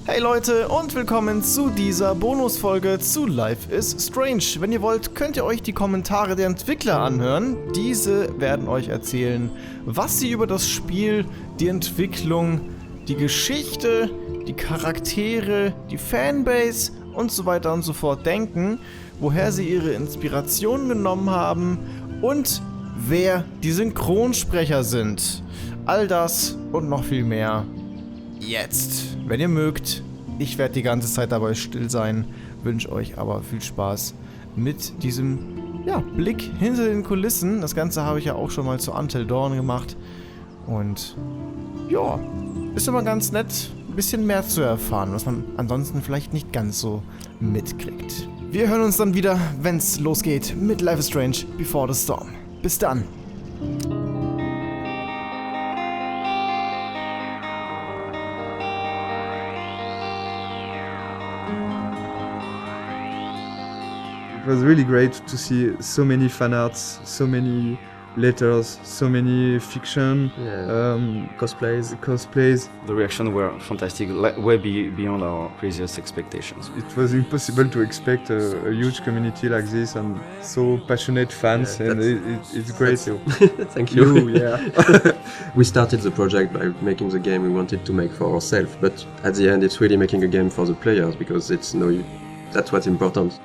Hey Leute und willkommen zu dieser Bonusfolge zu Life is Strange. Wenn ihr wollt, könnt ihr euch die Kommentare der Entwickler anhören. Diese werden euch erzählen, was sie über das Spiel, die Entwicklung, die Geschichte, die Charaktere, die Fanbase und so weiter und so fort denken, woher sie ihre Inspiration genommen haben und wer die Synchronsprecher sind. All das und noch viel mehr jetzt, wenn ihr mögt. Ich werde die ganze Zeit dabei still sein, wünsche euch aber viel Spaß mit diesem Blick hinter den Kulissen. Das Ganze habe ich ja auch schon mal zu Until Dawn gemacht und ist immer ganz nett, ein bisschen mehr zu erfahren, was man ansonsten vielleicht nicht ganz so mitkriegt. Wir hören uns dann wieder, wenn es losgeht mit Life is Strange Before the Storm. Bis dann! It was really great to see so many fan arts, so many letters, so many fiction, cosplays. The reactions were fantastic, way beyond our craziest expectations. It was impossible to expect a huge community like this and so passionate fans, and it's great. Thank you. We started the project by making the game we wanted to make for ourselves, but at the end it's really making a game for the players because that's what's important.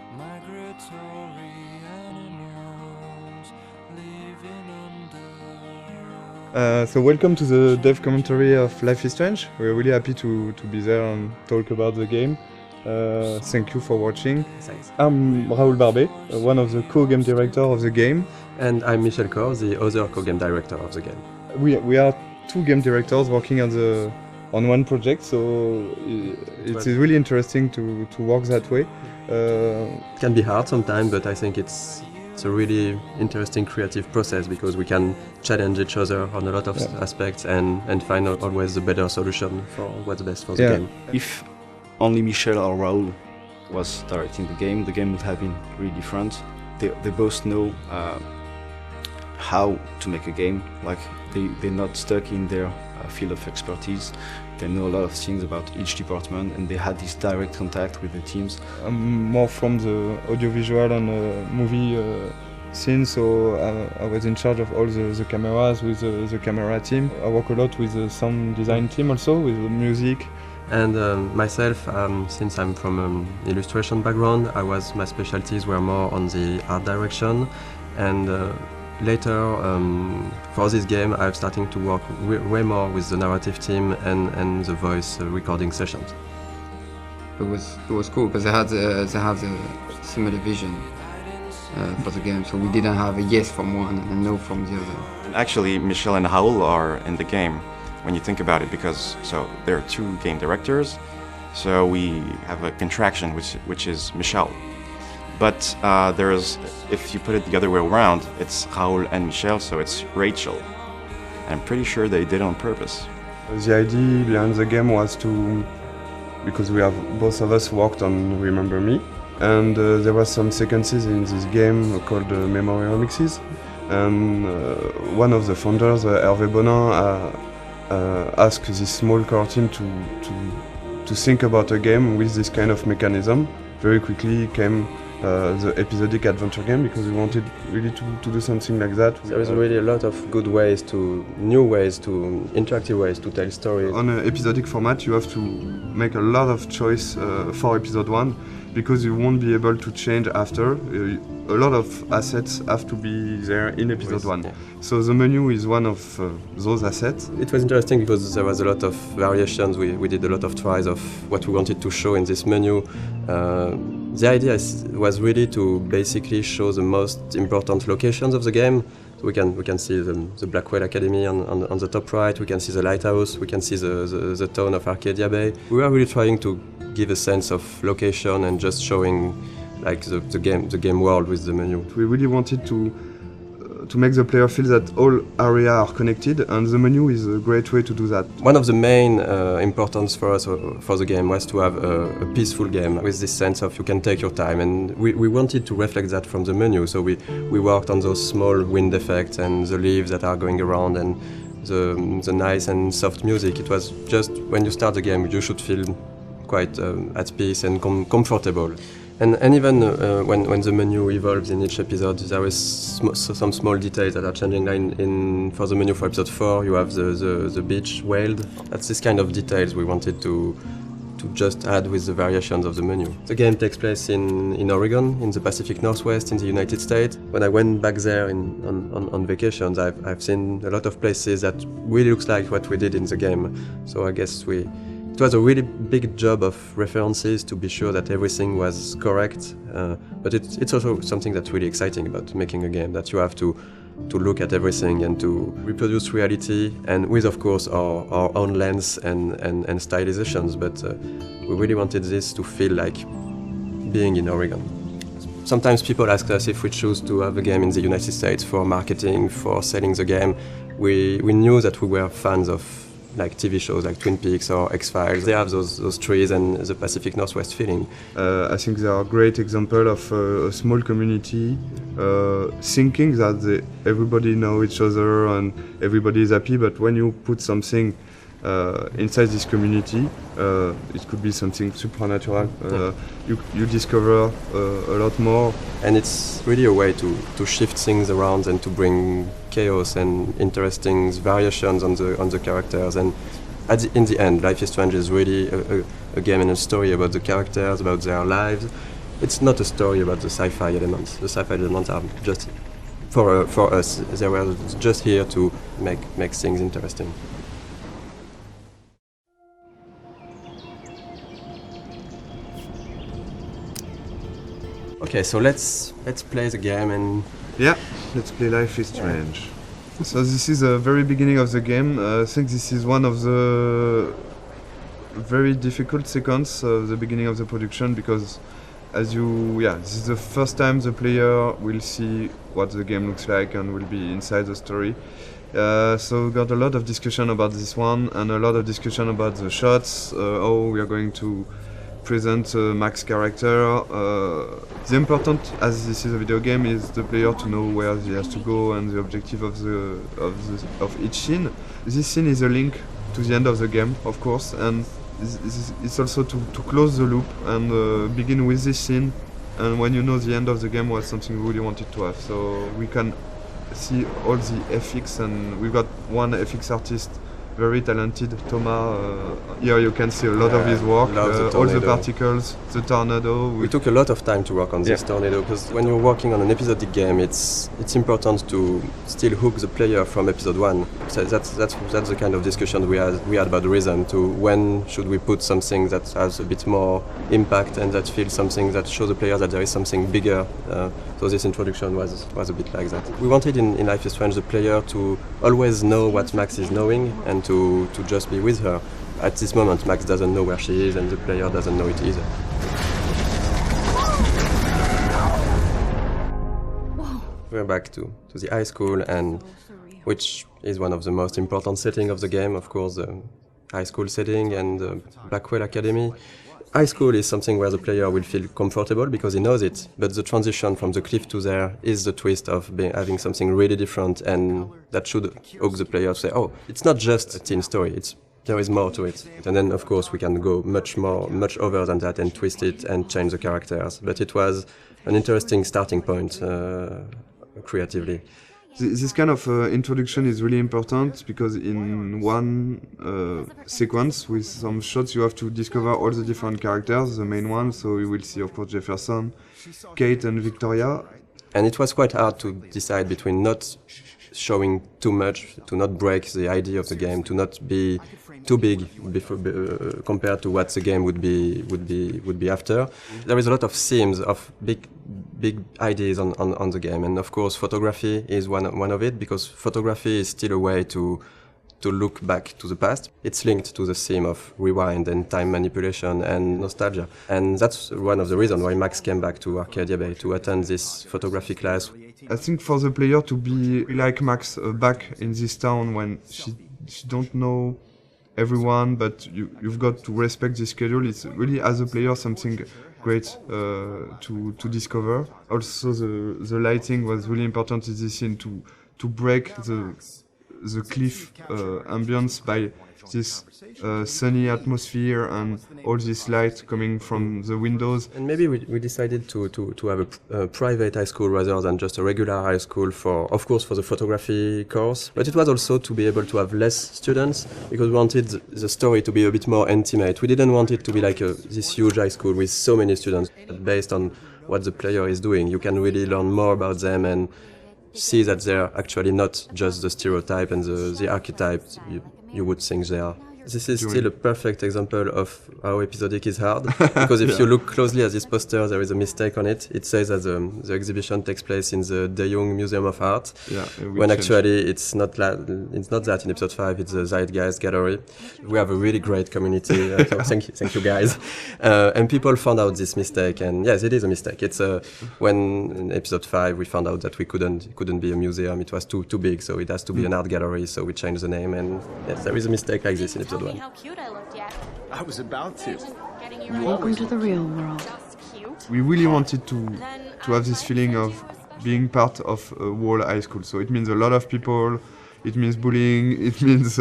So welcome to the dev commentary of Life is Strange. We're really happy to be there and talk about the game. Thank you for watching. Thanks. I'm Raoul Barbet, one of the co-game director of the game. And I'm Michel Cor, the other co-game director of the game. We are two game directors working on one project, so it's really interesting to work that way. It can be hard sometimes, but I think it's a really interesting creative process because we can challenge each other on a lot of aspects and find out always the better solution for what's best for the game. If only Michel or Raoul was directing the game would have been really different. They both know how to make a game. Like they're not stuck in their field of expertise. They know a lot of things about each department, and they had this direct contact with the teams. I'm more from the audiovisual and movie scene, so I was in charge of all the cameras with the camera team. I work a lot with the sound design team also, with the music. And myself, since I'm from an illustration background, my specialties were more on the art direction, and later, for this game, I'm starting to work way more with the narrative team and the voice recording sessions. It was cool because they had a similar vision for the game, so we didn't have a yes from one and a no from the other. Actually, Michel and Raoul are in the game when you think about it, because there are two game directors, so we have a contraction which is Michel. But if you put it the other way around, it's Raoul and Michel, so it's Rachel. I'm pretty sure they did it on purpose. The idea behind the game was because both of us worked on Remember Me, and there were some sequences in this game called memory remixes, and one of the founders, Hervé Bonin, asked this small core team to think about a game with this kind of mechanism. Very quickly came the episodic adventure game, because we wanted really to do something like that. There is really a lot of good interactive ways to tell stories. On an episodic format, you have to make a lot of choice for episode 1, because you won't be able to change after. A lot of assets have to be there in episode 1. Yeah. So the menu is one of those assets. It was interesting because there was a lot of variations. We did a lot of tries of what we wanted to show in this menu. The idea was really to basically show the most important locations of the game. So we can see the Blackwell Academy on the top right, we can see the lighthouse, we can see the town of Arcadia Bay. We were really trying to give a sense of location and just showing like the game world with the menu. We really wanted to make the player feel that all areas are connected, and the menu is a great way to do that. One of the main importance for us for the game was to have a peaceful game with this sense of you can take your time, and we wanted to reflect that from the menu, so we worked on those small wind effects and the leaves that are going around and the nice and soft music. It was just when you start the game you should feel quite at peace and comfortable. And even when the menu evolves in each episode, there is some small details that are changing. Like for the menu for episode 4, you have the beach whale. That's this kind of details we wanted to just add with the variations of the menu. The game takes place in Oregon, in the Pacific Northwest, in the United States. When I went back there on vacations, I've seen a lot of places that really looks like what we did in the game. So I guess it was a really big job of references to be sure that everything was correct. But it's also something that's really exciting about making a game, that you have to look at everything and to reproduce reality, and with, of course, our own lens and stylizations. But we really wanted this to feel like being in Oregon. Sometimes people ask us if we choose to have a game in the United States for marketing, for selling the game. We knew that we were fans of like TV shows like Twin Peaks or X-Files. They have those trees and the Pacific Northwest feeling. I think they are a great example of a small community thinking that everybody know each other and everybody is happy, but when you put something inside this community, it could be something supernatural. You discover a lot more. And it's really a way to shift things around and to bring chaos and interesting variations on the characters. And in the end, Life is Strange is really a game and a story about the characters, about their lives. It's not a story about the sci-fi elements. The sci-fi elements are just, for us, they were just here to make things interesting. Okay, so let's play the game and... Yeah, let's play Life is Strange. So this is the very beginning of the game. I think this is one of the very difficult sequences of the beginning of the production, because this is the first time the player will see what the game looks like and will be inside the story. So we got a lot of discussion about this one and a lot of discussion about the shots, how we are going to present Max's character. The important, as this is a video game, is the player to know where he has to go and the objective of each scene. This scene is a link to the end of the game, of course, and it's also to close the loop and begin with this scene. And when you know the end of the game was something we really wanted to have, so we can see all the FX, and we've got one FX artist, very talented, Thomas. Here you can see a lot of his work, all the particles, the tornado. We took a lot of time to work on this tornado, because when you're working on an episodic game, it's important to still hook the player from episode 1. So that's the kind of discussion we had about the rhythm, to when should we put something that has a bit more impact and that feels something that shows the player that there is something bigger. So this introduction was a bit like that. We wanted in Life is Strange the player to always know what Max is knowing and to just be with her. At this moment, Max doesn't know where she is and the player doesn't know it either. We're back to the high school, and which is one of the most important settings of the game, of course, the high school setting and the Blackwell Academy. High school is something where the player will feel comfortable because he knows it, but the transition from the cliff to there is the twist of having something really different, and that should hook the player to say, oh, it's not just a teen story, there is more to it. And then, of course, we can go much over than that and twist it and change the characters. But it was an interesting starting point creatively. This kind of introduction is really important, because in one sequence with some shots you have to discover all the different characters, the main ones. So you will see, of course, Jefferson, Kate and Victoria. And it was quite hard to decide between not showing too much, to not break the idea of the game, to not be too big compared to what the game would be after. There is a lot of themes of big ideas on the game, and of course photography is one of it, because photography is still a way to look back to the past. It's linked to the theme of rewind and time manipulation and nostalgia, and that's one of the reasons why Max came back to Arcadia Bay to attend this photography class. I think for the player to be like Max back in this town when she don't know everyone, but you've got to respect the schedule. It's really, as a player, something great to discover. Also, the lighting was really important in this scene to break the cliff ambience by this sunny atmosphere and all this light coming from the windows. And maybe we decided to have a private high school rather than just a regular high school of course, for the photography course. But it was also to be able to have less students because we wanted the story to be a bit more intimate. We didn't want it to be like this huge high school with so many students. Based on what the player is doing, you can really learn more about them and see that they're actually not just the stereotype and the archetype you would think they are. This is still a perfect example of how episodic is hard, because if you look closely at this poster, there is a mistake on it. It says that the exhibition takes place in the De Young Museum of Art, when actually it's not that. In episode 5, it's the Zeitgeist Gallery. We have a really great community. So thank you guys. And people found out this mistake, and yes, it is a mistake. It's when in episode 5 we found out that we couldn't be a museum. It was too big, so it has to be an art gallery. So we changed the name, and yes, there is a mistake like this in episode 1. How cute I looked yet. I was about to. Welcome to the real world. We really wanted to have this feeling of being part of a whole high school. So it means a lot of people, it means bullying, it means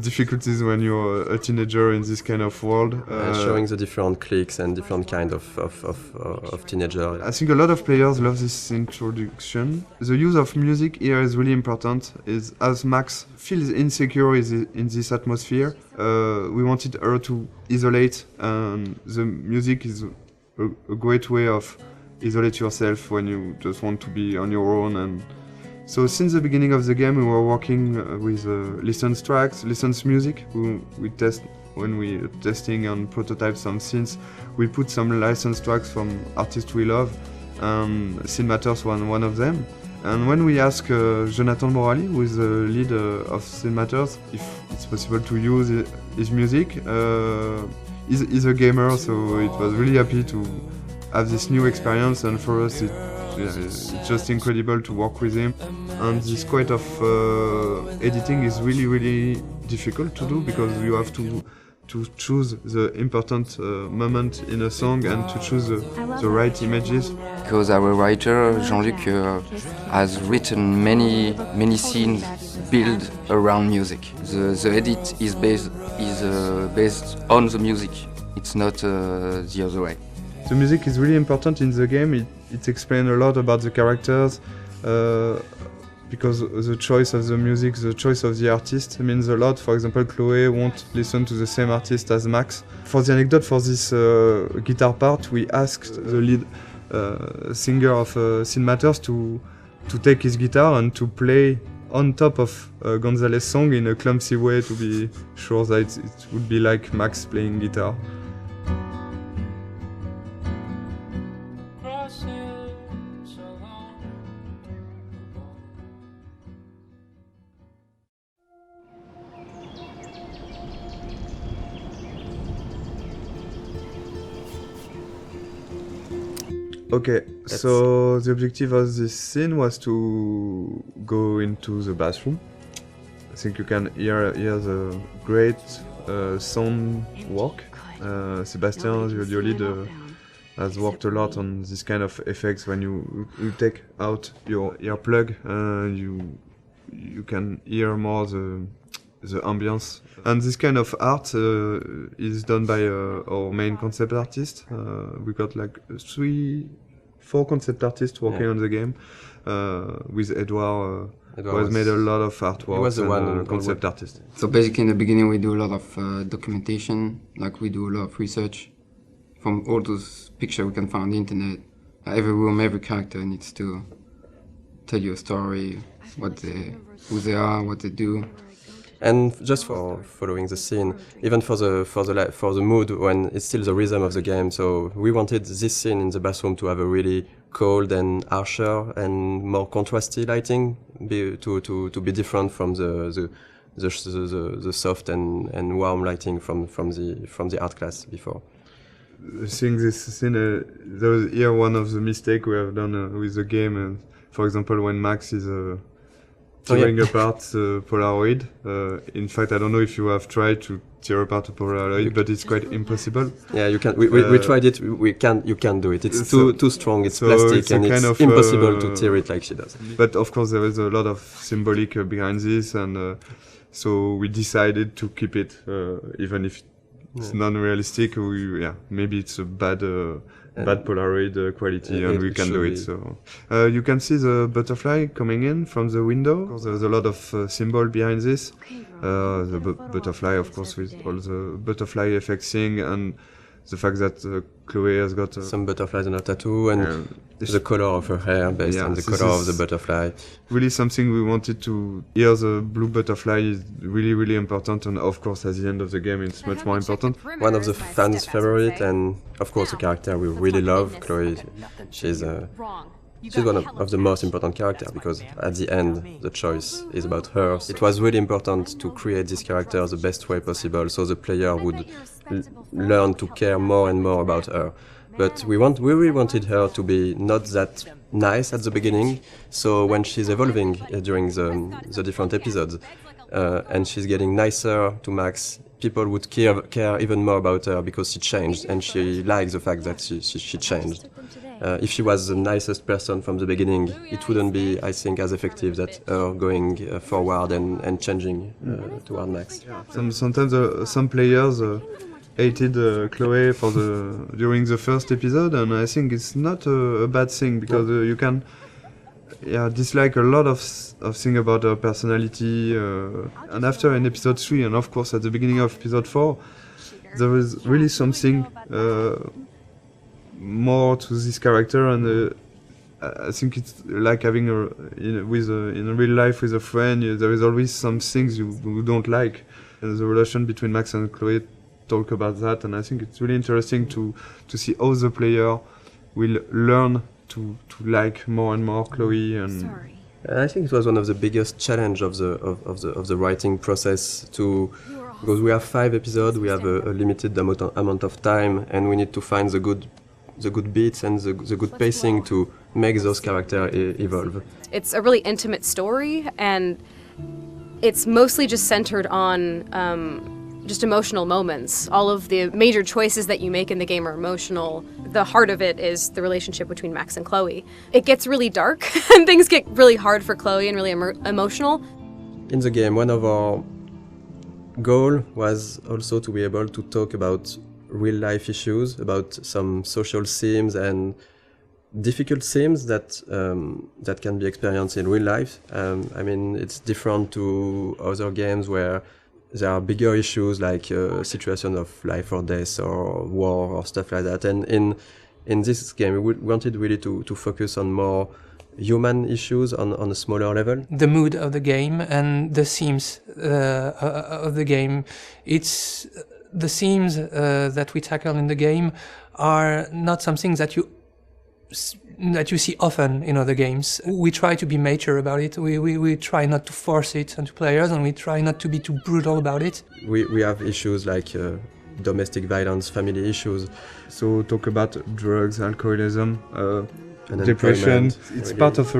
difficulties when you're a teenager in this kind of world. Showing the different cliques and different kind of teenager. I think a lot of players love this introduction. The use of music here is really important. As Max feels insecure in this atmosphere, we wanted her to isolate, and the music is a great way of isolate yourself when you just want to be on your own. And so since the beginning of the game, we were working with licensed tracks, licensed music. We test when we are testing and prototype some scenes. We put some licensed tracks from artists we love, and Scene Matters was one of them. And when we asked Jonathan Morali, who is the lead of Scene Matters, if it's possible to use his music, he's a gamer, so it was really happy to have this new experience, and for us it's just incredible to work with him. And this kind of editing is really, really difficult to do, because you have to choose the important moment in a song and to choose the right images. Because our writer Jean-Luc has written many scenes built around music. The edit is based on the music. It's not the other way. The music is really important in the game. It explains a lot about the characters, because the choice of the music, the choice of the artist means a lot. For example, Chloe won't listen to the same artist as Max. For the anecdote, for this guitar part, we asked the lead singer of Scene Matters to take his guitar and to play on top of Gonzalez's song in a clumsy way, to be sure that it would be like Max playing guitar. Okay, so the objective of this scene was to go into the bathroom. I think you can hear the great sound work. Sebastian, the audio lead, has worked a lot on this kind of effects. When you take out your earplug, you can hear more the ambience. And this kind of art is done by our main concept artist. We got like 4 concept artists working on the game. With Edouard, who has made a lot of artwork. He was the one concept artist. So basically in the beginning we do a lot of documentation, like we do a lot of research. From all those pictures we can find on the internet, every room, every character needs to tell you a story, who they are, what they do. And just for following the scene, even for the mood, when it's still the rhythm of the game. So we wanted this scene in the bathroom to have a really cold and harsher and more contrasty lighting, to be different from the soft and warm lighting from the art class before. I think this scene, there was here one of the mistakes we have done with the game. For example, when Max is tearing apart the Polaroid. In fact, I don't know if you have tried to tear apart a Polaroid, but it's quite impossible. Yeah, you can. We tried it. You can't do it. It's too strong. It's plastic, it's a and kind it's of, impossible to tear it like she does. But of course, there is a lot of symbolic behind this, and so we decided to keep it, even if it's non-realistic. Maybe it's a bad Polaroid quality, and we can do it. So you can see the butterfly coming in from the window. Of course, there's a lot of symbol behind this. The butterfly, of course, with all the butterfly effects thing, and the fact that Chloe has got some butterflies on her tattoo, and the color of her hair based on the color of the butterfly. Really something we wanted to hear. The blue butterfly is really, really important, and of course at the end of the game it's much more important. One of the fans' favorite, and of course a character we really love, Chloe. She's one of the most important characters, because at the end the choice is about her. It was really important to create this character the best way possible, so the player would learn to care more and more about her. But we really wanted her to be not that nice at the beginning, so when she's evolving during the different episodes, and she's getting nicer to Max, people would care even more about her because she changed, and she likes the fact that she changed. If she was the nicest person from the beginning, it wouldn't be, I think, as effective that her going forward and changing toward Max. Sometimes some players hated Chloe during the first episode, and I think it's not a bad thing, because you can dislike a lot of things about her personality, and after in episode 3, and of course at the beginning of episode 4, there is really something more to this character, and I think it's like having in real life with a friend. There is always some things you don't like, and the relation between Max and Chloe talk about that, and I think it's really interesting to see how the player will learn to like more and more Chloe. And I think it was one of the biggest challenge of the writing process, because we have 5 episodes, we have a limited amount of time, and we need to find the good beats and the good pacing to make those characters evolve. It's a really intimate story, and it's mostly just centered on just emotional moments. All of the major choices that you make in the game are emotional. The heart of it is the relationship between Max and Chloe. It gets really dark and things get really hard for Chloe and really emotional. In the game, one of our goals was also to be able to talk about real-life issues, about some social themes and difficult themes that can be experienced in real life. I mean, it's different to other games where there are bigger issues like situation of life or death or war or stuff like that. And in this game, we wanted really to focus on more human issues on a smaller level. The mood of the game and the themes of the game. It's the themes that we tackle in the game are not something that you see often in other games. We try to be mature about it. We try not to force it onto players, and we try not to be too brutal about it. We have issues like domestic violence, family issues. So talk about drugs, alcoholism, and depression. It's really part of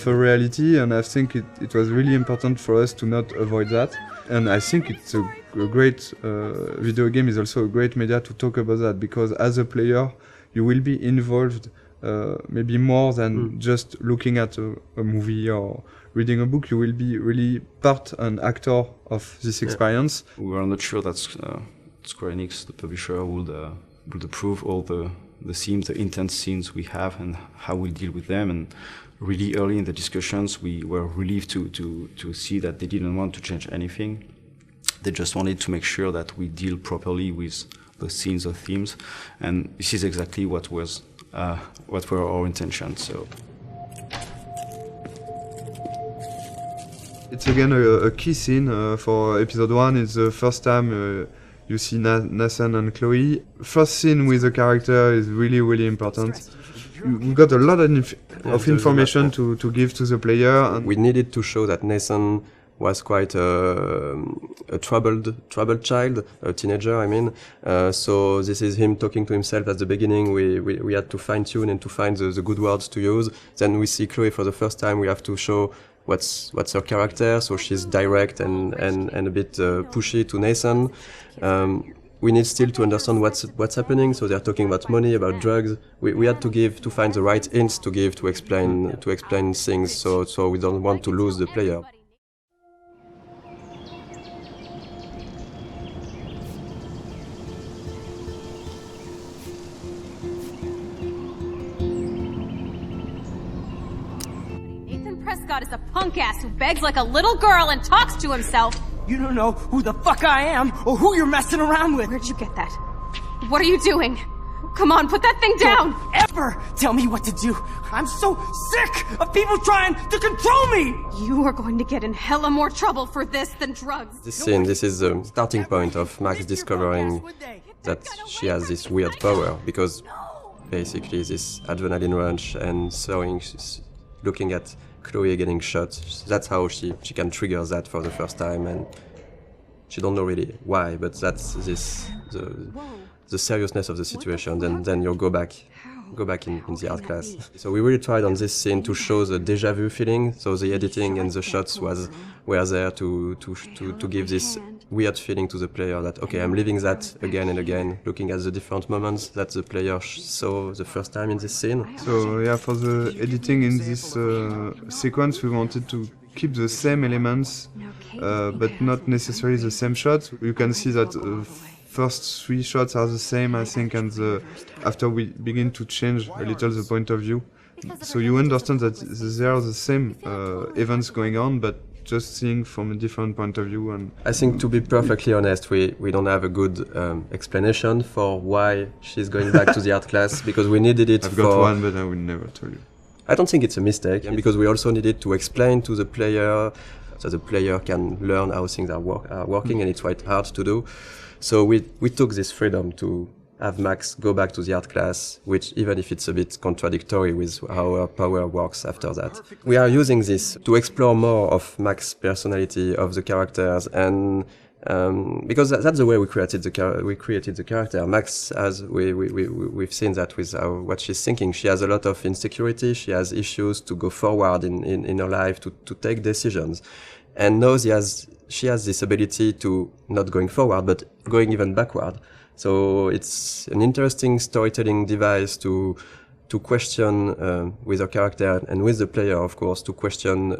a reality, and I think it was really important for us to not avoid that. And I think it's a great video game is also a great media to talk about that, because as a player you will be involved maybe more than just looking at a movie or reading a book. You will be really part and actor of this experience. We were not sure that Square Enix, the publisher, would approve all the themes, the intense scenes we have, and how we deal with them. And really early in the discussions, we were relieved to see that they didn't want to change anything. They just wanted to make sure that we deal properly with the scenes or themes, and this is exactly what were our intentions. So it's again a key scene for episode 1. It's the first time you see Nathan and Chloe. First scene with the character is really, really important. We got a lot of information to give to the player. And we needed to show that Nathan was quite a troubled child, a teenager, I mean. So this is him talking to himself at the beginning. We had to fine-tune and to find the good words to use. Then we see Chloe for the first time. We have to show what's her character. So she's direct and a bit pushy to Nathan. We need still to understand what's happening. So they're talking about money, about drugs. We had to find the right hints to give to explain things. So we don't want to lose the player. Prescott is a punk ass who begs like a little girl and talks to himself. You don't know who the fuck I am or who you're messing around with. Where'd you get that? What are you doing? Come on, put that thing down! Don't ever tell me what to do. I'm so sick of people trying to control me! You are going to get in hella more trouble for this than drugs. This scene, this is the starting point of Max discovering that she has this weird power, because basically this adrenaline rush and looking at Chloe getting shot, that's how she can trigger that for the first time, and she don't know really why, but that's the seriousness of the situation. Then you'll go back in the art class. So we really tried on this scene to show the déjà vu feeling. So the editing and the shots were there to give this weird feeling to the player that, okay, I'm living that again and again, looking at the different moments that the player saw the first time in this scene. So yeah, for the editing in this sequence, we wanted to keep the same elements, but not necessarily the same shots. You can see that first 3 shots are the same, I think, and after we begin to change a little the point of view. So you understand that there are the same events going on, but just seeing from a different point of view. And I think, to be perfectly honest, we don't have a good explanation for why she's going back to the art class, because we needed it. I've got one, but I will never tell you. I don't think it's a mistake, because we also needed to explain to the player so the player can learn how things are working, and it's quite hard to do. So we took this freedom to have Max go back to the art class, which, even if it's a bit contradictory with how her power works after that. We are using this to explore more of Max's personality, of the characters, and because that's the way we created the character. Max, as we've seen that with what she's thinking. She has a lot of insecurity. She has issues to go forward in her life, to take decisions, and now she has this ability to not going forward, but going even backward. So it's an interesting storytelling device to question with her character and with the player, of course, to question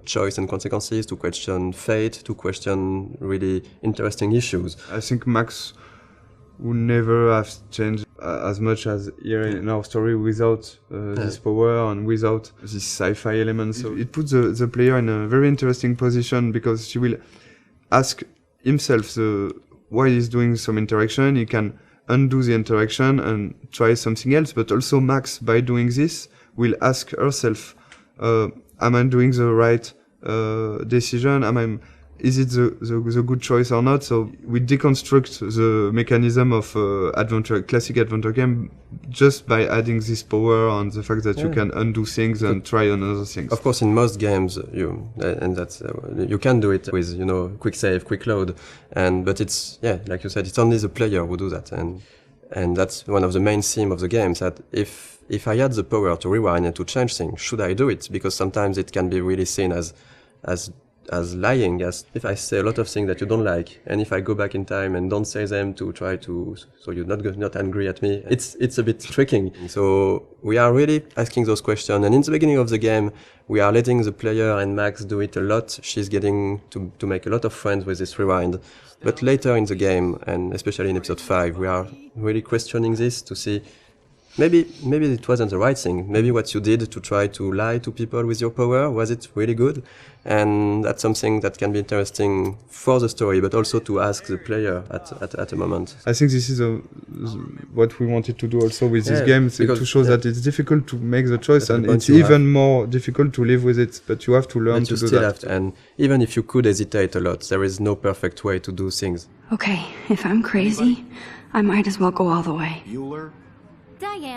choice and consequences, to question fate, to question really interesting issues. I think Max would never have changed as much as here in our story without this power and without this sci-fi element. So it puts the player in a very interesting position, because she will ask himself why he's doing some interaction. He can undo the interaction and try something else, but also Max, by doing this, will ask herself, am I doing the right decision? Is it the good choice or not? So we deconstruct the mechanism of classic adventure game just by adding this power and the fact that you can undo things and try another things. Of course, in most games, you can do it with quick save, quick load, but it's like you said, it's only the player who do that, and that's one of the main themes of the games. That if I had the power to rewind and to change things, should I do it? Because sometimes it can be really seen as lying, as if I say a lot of things that you don't like, and if I go back in time and don't say them to try to, so you're not angry at me, it's a bit tricking. So we are really asking those questions, and in the beginning of the game, we are letting the player and Max do it a lot. She's getting to make a lot of friends with this rewind. But later in the game, and especially in episode 5, we are really questioning this to see maybe it wasn't the right thing. Maybe what you did to try to lie to people with your power, was it really good? And that's something that can be interesting for the story, but also to ask the player at a moment. I think this is what we wanted to do also with this game, to show that it's difficult to make the choice, and it's even more difficult to live with it, but you have to learn to do that. And even if you could hesitate a lot, there is no perfect way to do things. Okay, if I'm crazy, I might as well go all the way.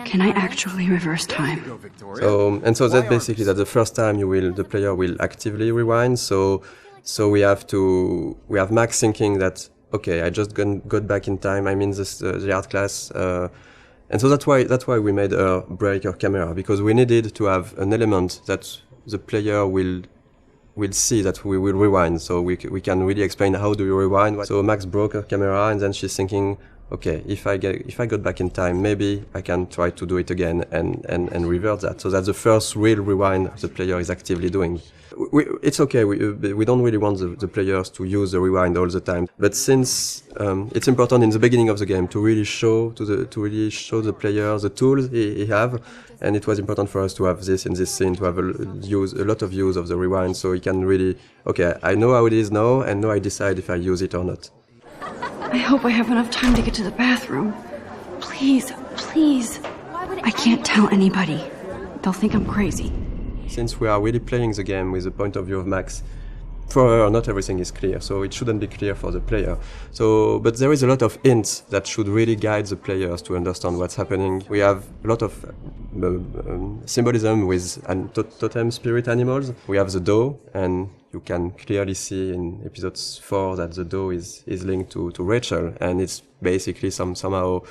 Can I actually reverse time? So that basically that the first time the player will actively rewind. So we have Max thinking that, okay, I just got back in time. I'm in the art class, and so that's why we made her break her camera, because we needed to have an element that the player will will see that we will rewind. So we can really explain how do you rewind. So Max broke her camera, and then she's thinking, okay, if I got back in time, maybe I can try to do it again and revert that. So that's the first real rewind the player is actively doing. It's okay. We don't really want the players to use the rewind all the time. But since it's important in the beginning of the game to really show the player the tools he have, and it was important for us to have this in this scene, to have a lot of use of the rewind, so he can really, okay, I know how it is now, and now I decide if I use it or not. I hope I have enough time to get to the bathroom. Please, please. I can't tell anybody. They'll think I'm crazy. Since we are really playing the game with the point of view of Max, for her not everything is clear, so it shouldn't be clear for the player. But there is a lot of hints that should really guide the players to understand what's happening. We have a lot of symbolism with totem spirit animals. We have the doe, and you can clearly see in episode 4 that the doe is linked to Rachel, and it's basically somehow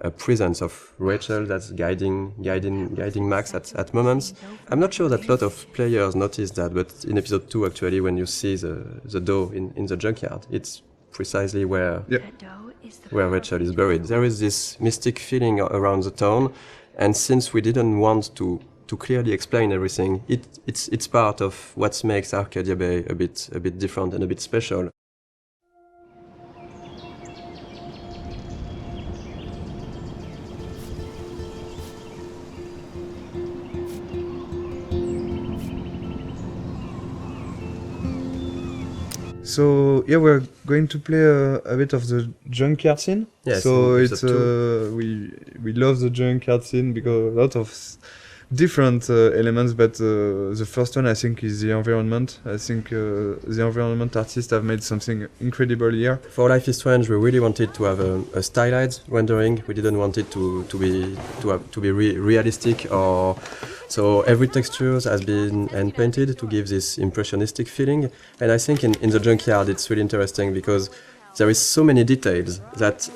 a presence of Rachel that's guiding Max at moments. I'm not sure that a lot of players notice that, but in episode 2 actually, when you see the doe in the junkyard, it's precisely where Rachel is buried. There is this mystic feeling around the town, and since we didn't want to clearly explain everything, it's part of what makes Arcadia Bay a bit different and a bit special. So yeah, we're going to play a bit of the junkyard scene. Yes, so it's we love the junkyard scene because a lot of different elements, but the first one I think is the environment. I think the environment artists have made something incredible here. For Life is Strange, we really wanted to have a stylized rendering. We didn't want it to be realistic, or so every texture has been hand painted to give this impressionistic feeling. And I think in the junkyard it's really interesting because there is so many details that's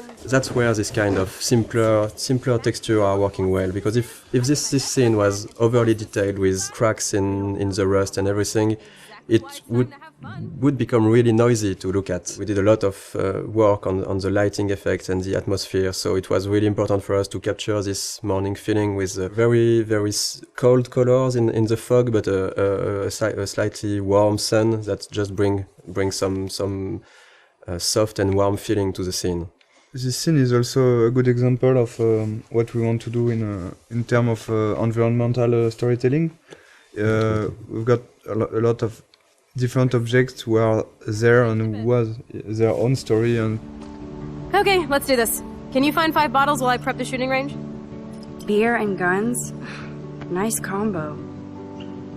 where this kind of simpler texture are working well. Because if this scene was overly detailed with cracks in the rust and everything, it would become really noisy to look at. We did a lot of work on the lighting effects and the atmosphere, so it was really important for us to capture this morning feeling with very, very cold colors in the fog, but a slightly warm sun that just bring some soft and warm feeling to the scene. This scene is also a good example of what we want to do in terms of environmental storytelling. We've got a lot of different objects who are there and who has their own story. And Okay, let's do this. Can you find 5 bottles while I prep the shooting range? Beer and guns? Nice combo.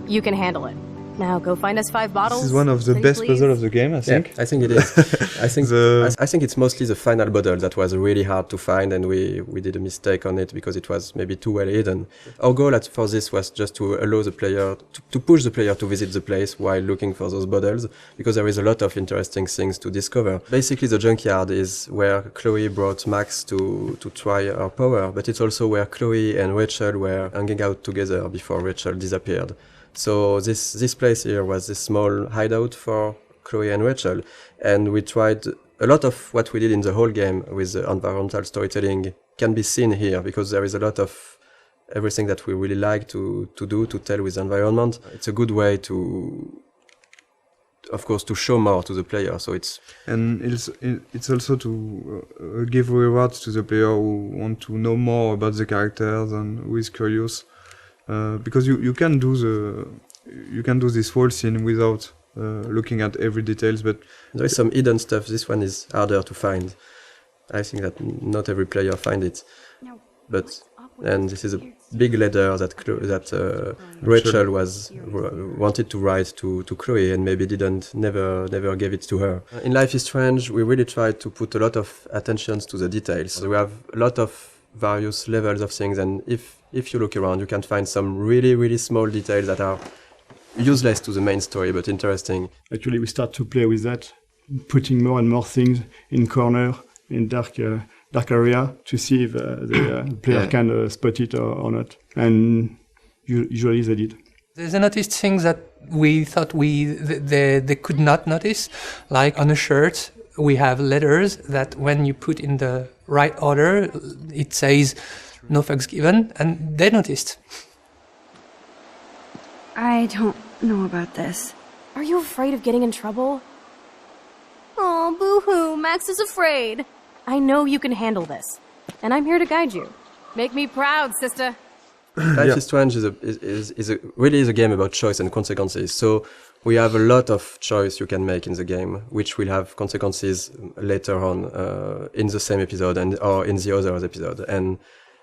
You can handle it. Now go find us 5 bottles. This is one of the best puzzles of the game, I think. Yeah, I think it is. I think it's mostly the final bottle that was really hard to find, and we did a mistake on it because it was maybe too well hidden. Our goal for this was just to allow the player, to push the player to visit the place while looking for those bottles, because there is a lot of interesting things to discover. Basically, the junkyard is where Chloe brought Max to try her power, but it's also where Chloe and Rachel were hanging out together before Rachel disappeared. So this place here was this small hideout for Chloe and Rachel, and we tried a lot of what we did in the whole game with the environmental storytelling can be seen here, because there is a lot of everything that we really like to tell with the environment. It's a good way of course, to show more to the player. So it's also to give rewards to the player who want to know more about the characters and who is curious. Because you can do this whole scene without looking at every details, but there is some hidden stuff. This one is harder to find. I think that not every player find it. And this is a big letter that Rachel wanted to write to Chloe, and maybe never gave it to her. In Life is Strange, we really tried to put a lot of attention to the details. We have a lot of various levels of things, and if you look around, you can find some really, really small details that are useless to the main story, but interesting. Actually, we start to play with that, putting more and more things in corner, in dark area, to see if the player can spot it or not. And usually they did. They noticed things that we thought they could not notice, like on a shirt we have letters that when you put in the right order it says no fucks given, and they noticed. I don't know about this. Are you afraid of getting in trouble? Oh, boo-hoo, Max is afraid. I know you can handle this, and I'm here to guide you. Make me proud, sister. Life is Strange really is a game about choice and consequences. So we have a lot of choice you can make in the game, which will have consequences later on in the same episode or in the other episode. And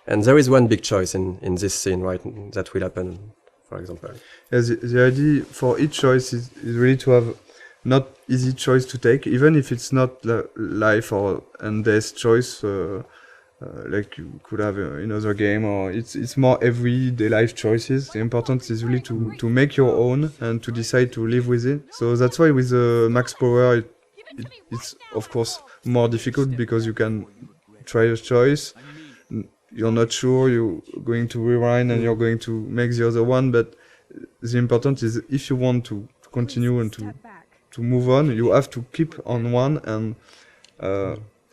there is one big choice in this scene, right? That will happen, for example. Yeah, the idea for each choice is really to have not easy choice to take, even if it's not life or and death choice. Like you could have in other game, or it's more everyday life choices. The important is really to make your own and to decide to live with it. So that's why with the max power it's of course more difficult, because you can try a choice, you're not sure, you're going to rewind and you're going to make the other one, but the important is if you want to continue and to move on, you have to keep on one and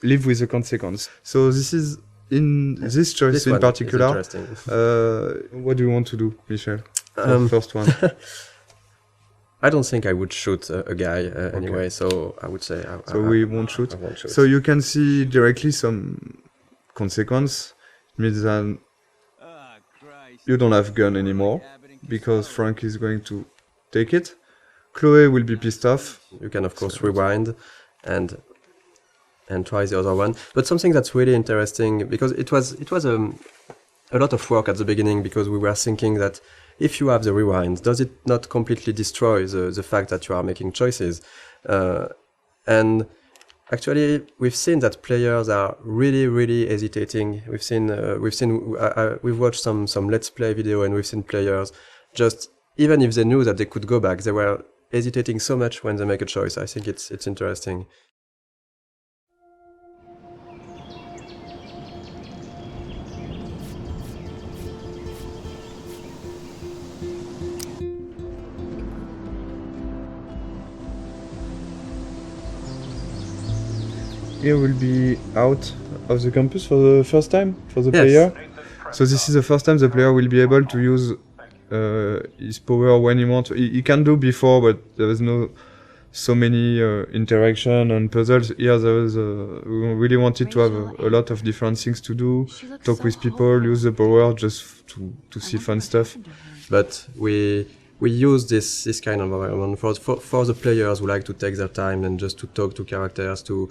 live with the consequence. So this is in this choice in particular. What do you want to do, Michel? The first one. I don't think I would shoot a guy anyway, so I would say we won't shoot. I won't shoot. So you can see directly some consequence. It means that you don't have gun anymore because Frank is going to take it. Chloe will be pissed off. You can of course rewind and try the other one. But something that's really interesting, because it was a lot of work at the beginning, because we were thinking that if you have the rewind, does it not completely destroy the fact that you are making choices? And actually, we've seen that players are really hesitating. We've watched some Let's Play video, and we've seen players just, even if they knew that they could go back, they were hesitating so much when they make a choice. I think it's interesting. Here will be out of the campus for the first time for the player. So this is the first time the player will be able to use his power when he wants. He can do before, but there was no so many interaction and puzzles. Here there was we really wanted to have a lot of different things to do, talk with people, use the power just to see fun stuff. But we use this kind of environment for the players who like to take their time and just to talk to characters, to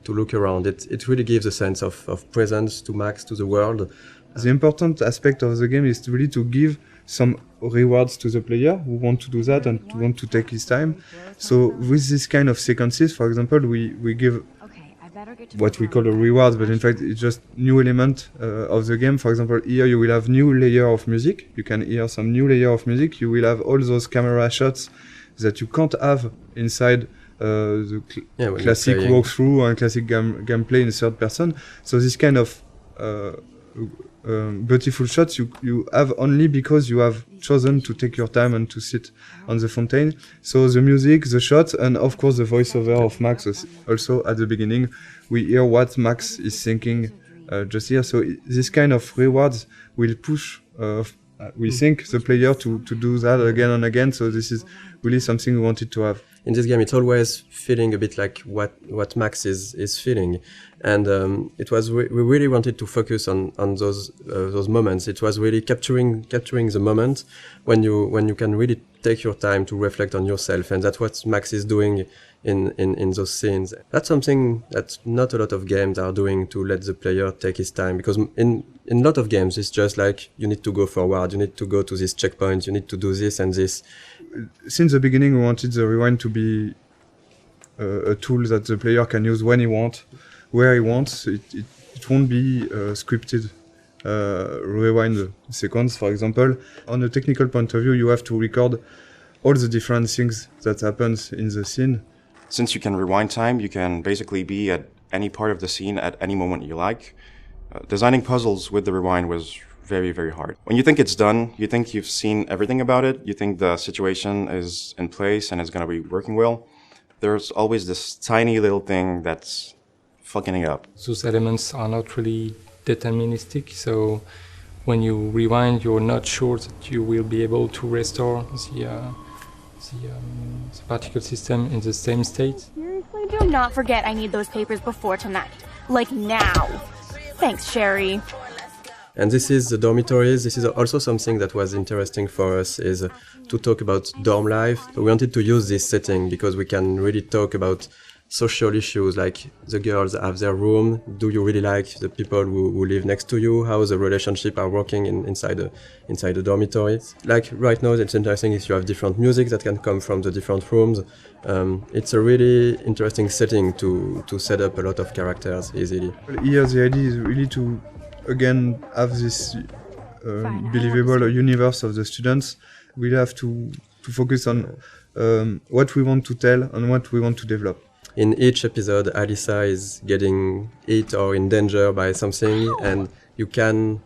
look around. It really gives a sense of presence to Max, to the world. The important aspect of the game is really to give some rewards to the player who want to do that and to want to take his time. So with this kind of sequences, for example, we give what we call a reward, but in fact it's just new element of the game. For example, here you will have new layer of music. You can hear some new layer of music. You will have all those camera shots that you can't have inside the classic walkthrough and classic gameplay in third person. So this kind of beautiful shots you have only because you have chosen to take your time and to sit on the fountain. So the music, the shots, and of course the voiceover of Max also at the beginning. We hear what Max is thinking just here. So this kind of rewards will push, we think, the player to do that again and again. So this is really something we wanted to have. In this game, it's always feeling a bit like what Max is feeling, and it was we really wanted to focus on those moments. It was really capturing the moment when you can really take your time to reflect on yourself, and that's what Max is doing in those scenes. That's something that not a lot of games are doing, to let the player take his time, because in a lot of games it's just like you need to go forward, you need to go to this checkpoint, you need to do this and this. Since the beginning we wanted the rewind to be a tool that the player can use when he wants, where he wants. It won't be scripted rewind sequence, for example. On a technical point of view, you have to record all the different things that happens in the scene. Since you can rewind time, you can basically be at any part of the scene at any moment you like. Designing puzzles with the rewind was very, very hard. When you think it's done, you think you've seen everything about it, you think the situation is in place and it's going to be working well, there's always this tiny little thing that's fucking it up. Those elements are not really deterministic, so when you rewind, you're not sure that you will be able to restore the particle system in the same state. Seriously, do not forget I need those papers before tonight. Like now. Thanks, Sherry. And this is the dormitories. This is also something that was interesting for us, is to talk about dorm life. We wanted to use this setting because we can really talk about social issues, like the girls have their room. Do you really like the people who live next to you? How the relationship are working inside the dormitories? Like right now, it's interesting if you have different music that can come from the different rooms. It's a really interesting setting to set up a lot of characters easily. Here the idea is really to again have this believable universe of the students. We have to focus on what we want to tell and what we want to develop. In each episode, Alyssa is getting hit or in danger by something, and you can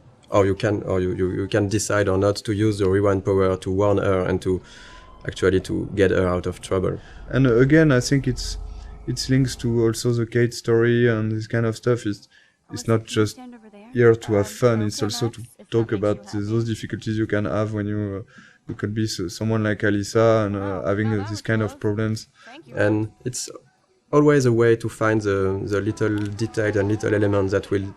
decide or not to use the rewind power to warn her and to get her out of trouble. And again, I think it's links to also the Kate story and this kind of stuff. It's not just here to have fun. It's also to talk about those difficulties you can have when you could be someone like Alyssa and having these kind of problems. And it's always a way to find the little details and little elements that will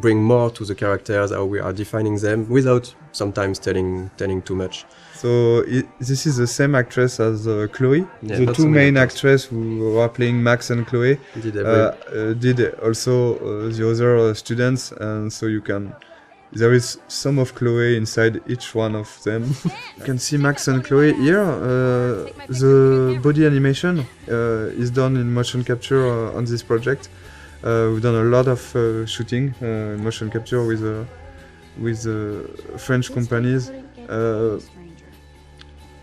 bring more to the characters, how we are defining them, without sometimes telling too much. So this is the same actress as Chloe. Yeah, the two main actresses who are playing Max and Chloe did also the other students, and so there is some of Chloe inside each one of them. You can see Max and Chloe here. The body animation is done in motion capture on this project. We've done a lot of shooting in motion capture with French companies.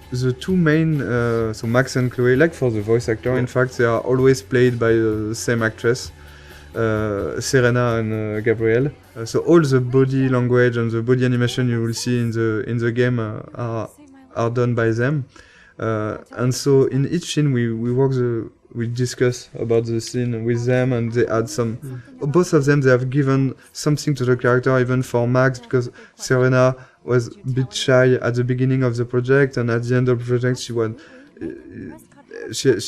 The two main, so Max and Chloe, like for the voice actor, in fact, they are always played by the same actress. Serena and Gabrielle. So all the body language and the body animation you will see in the game are done by them. And so in each scene we discuss about the scene with them, and they add some. Both of them, they have given something to the character, even for Max, because Serena was a bit shy at the beginning of the project, and at the end of the project she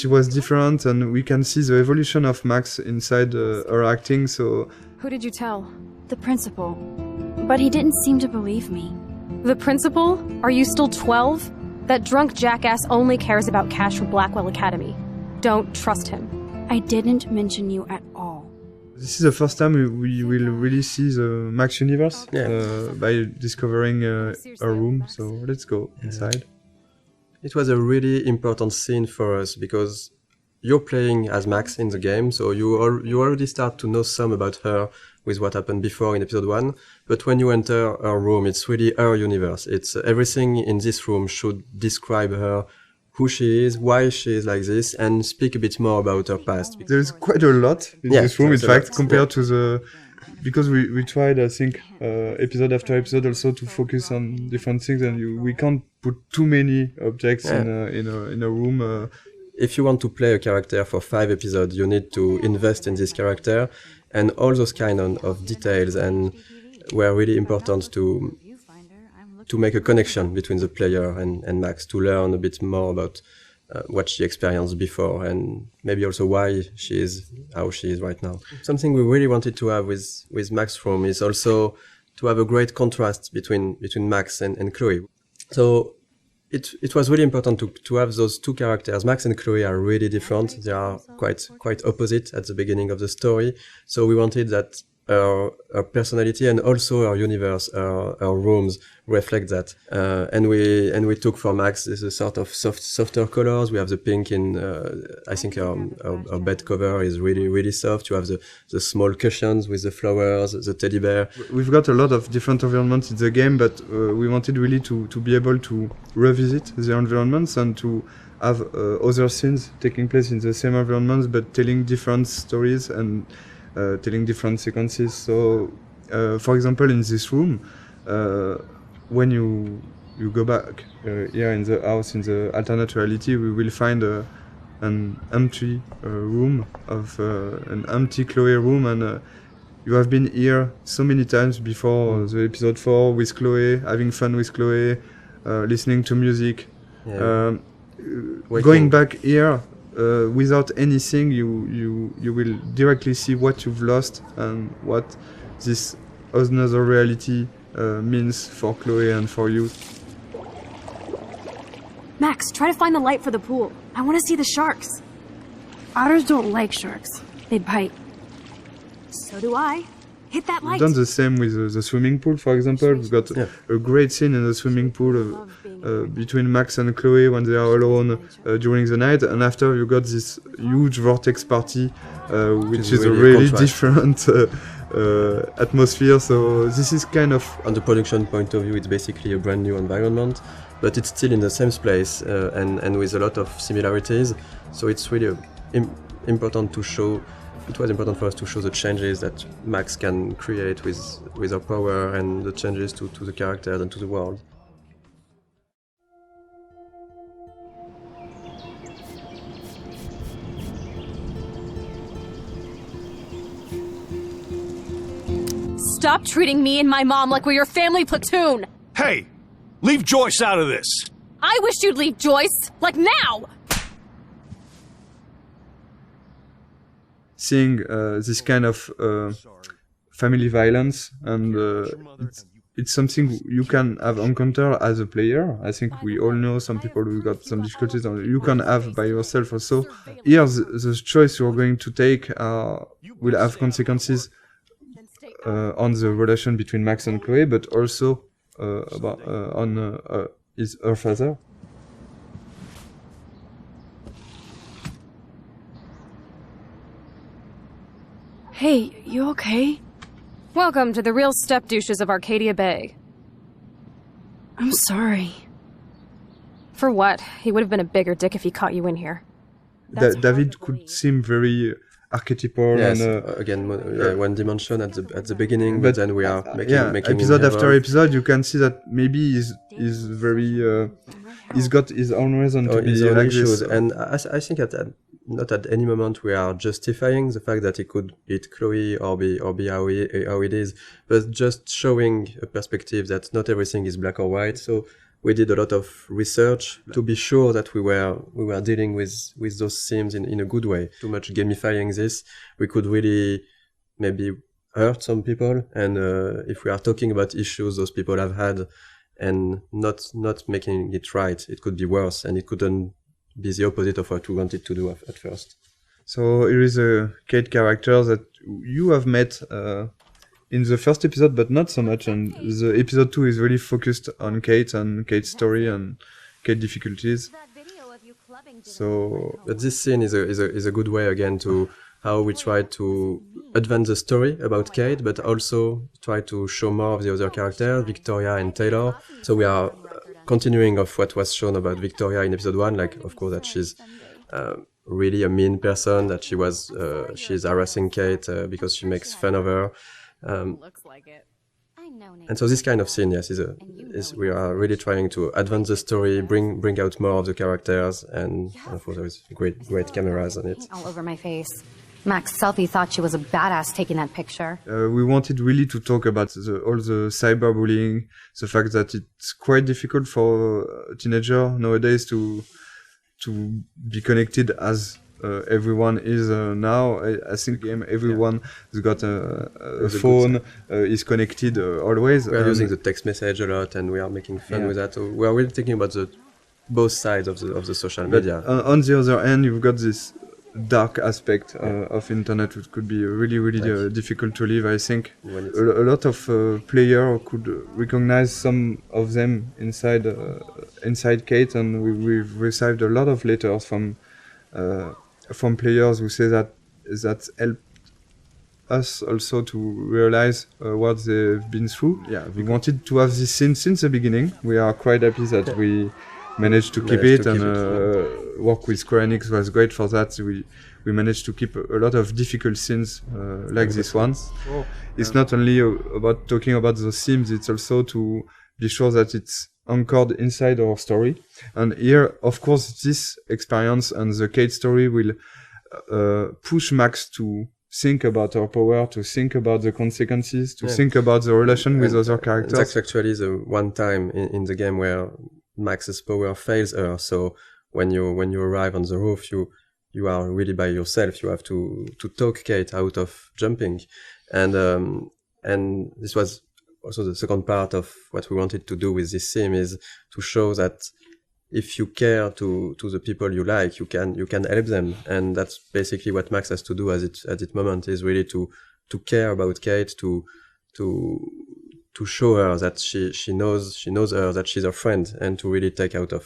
was different, and we can see the evolution of Max inside her acting. So Who did you tell? The principal. But he didn't seem to believe me. The principal? Are you still 12? That drunk jackass only cares about cash for Blackwell Academy. Don't trust him. I didn't mention you at all. This is the first time we will really see the Max universe by discovering her room. So let's go inside. It was a really important scene for us because you're playing as Max in the game, so you already start to know some about her with what happened before in episode 1. But when you enter her room, it's really her universe. It's everything in this room should describe her, who she is, why she is like this, and speak a bit more about her past. There's quite a lot in this room, in fact, compared to the... Because we tried, I think, episode after episode also to focus on different things, and we can't put too many objects in a room. If you want to play a character for 5 episodes, you need to invest in this character, and all those kind of details and were really important to make a connection between the player and Max, to learn a bit more about what she experienced before, and maybe also why she is how she is right now. Something we really wanted to have with Max's room is also to have a great contrast between Max and Chloe. So it was really important to have those two characters. Max and Chloe are really different. They are quite opposite at the beginning of the story. So we wanted that her personality and also her universe, her rooms reflect that. And we took for Max this sort of softer colors. We have the pink in, I think her bed cover is really soft. You have the small cushions with the flowers, the teddy bear. We've got a lot of different environments in the game, but we wanted really to be able to revisit the environments and to have other scenes taking place in the same environments, but telling different stories and telling different sequences. So For example, in this room, when you go back here in the house in the alternate reality, we will find an empty room of an empty Chloe room, and you have been here so many times before the episode 4 with Chloe, having fun with Chloe, listening to music. Going back here without anything, you will directly see what you've lost and what this another reality means for Chloe and for you. Max, try to find the light for the pool. I want to see the sharks. Otters don't like sharks. They'd bite. So do I. Hit that light. We've done the same with the swimming pool, for example. We've got a great scene in the swimming pool between Max and Chloe when they are alone during the night, and after you got this huge vortex party, which is a really different atmosphere. So this is kind of... On the production point of view, it's basically a brand new environment, but it's still in the same place and with a lot of similarities. So it's really important to show. It was important for us to show the changes that Max can create with her power and the changes to the characters and to the world. Stop treating me and my mom like we're your family platoon! Hey! Leave Joyce out of this! I wish you'd leave Joyce! Like now! Seeing this kind of family violence, and it's something you can have encountered as a player. I think we all know some people who got some difficulties, and you can have by yourself also. Here, the choice you're going to take will have consequences on the relation between Max and Chloe, but also on her father. Hey, you okay? Welcome to the real step douches of Arcadia Bay. I'm sorry. For what? He would have been a bigger dick if he caught you in here. David could seem very archetypal. Yes, and again, one dimension at the beginning, but then we are making episode after episode. You can see that maybe he's very he's got his own reason to be like issues. this. And I think not at any moment we are justifying the fact that he could hit Chloe or be how it is, but just showing a perspective that not everything is black or white. So we did a lot of research to be sure that we were dealing with those themes in a good way. Too much gamifying this, we could really maybe hurt some people. And if we are talking about issues those people have had and not making it right, it could be worse, and it couldn't be the opposite of what we wanted to do at first. So here is a Kate character that you have met in the first episode, but not so much. And the episode 2 is really focused on Kate and Kate's story and Kate's difficulties. So, but this scene is a good way again to how we try to advance the story about Kate, but also try to show more of the other characters, Victoria and Taylor. So we are continuing of what was shown about Victoria in episode 1, like of course that she's really a mean person, that she's harassing Kate because she makes fun of her. And so this kind of scene, yes, is we are really trying to advance the story, bring out more of the characters, and of course there is great cameras on it. All over my face. Max Selfie thought she was a badass taking that picture. We wanted really to talk about all the cyberbullying, the fact that it's quite difficult for a teenager nowadays to be connected as everyone is now. I think everyone has got a phone, is connected always. We are using the text message a lot, and we are making fun with that. So we are really thinking about both sides of the social media. But on the other hand, you've got this dark aspect of internet, which could be really difficult to live. I think a lot of players could recognize some of them inside Kate, and we've received a lot of letters from players who say that helped us also to realize what they've been through. Yeah, we wanted to have this scene since the beginning. We are quite happy that we managed to keep it, and work with Square Enix was great for that. We we managed to keep a lot of difficult scenes like this one. It's not only about talking about those themes, it's also to be sure that it's anchored inside our story. And here, of course, this experience and the Kate story will push Max to think about her power, to think about the consequences, to think about the relation with other characters. That's actually the one time in the game where Max's power fails her. So when you arrive on the roof, you are really by yourself. You have to talk Kate out of jumping, and this was also the second part of what we wanted to do with this theme, is to show that if you care to the people you like, you can help them, and that's basically what Max has to do at this moment, is really to care about Kate, to show her that she knows her, that she's her friend, and to really take out of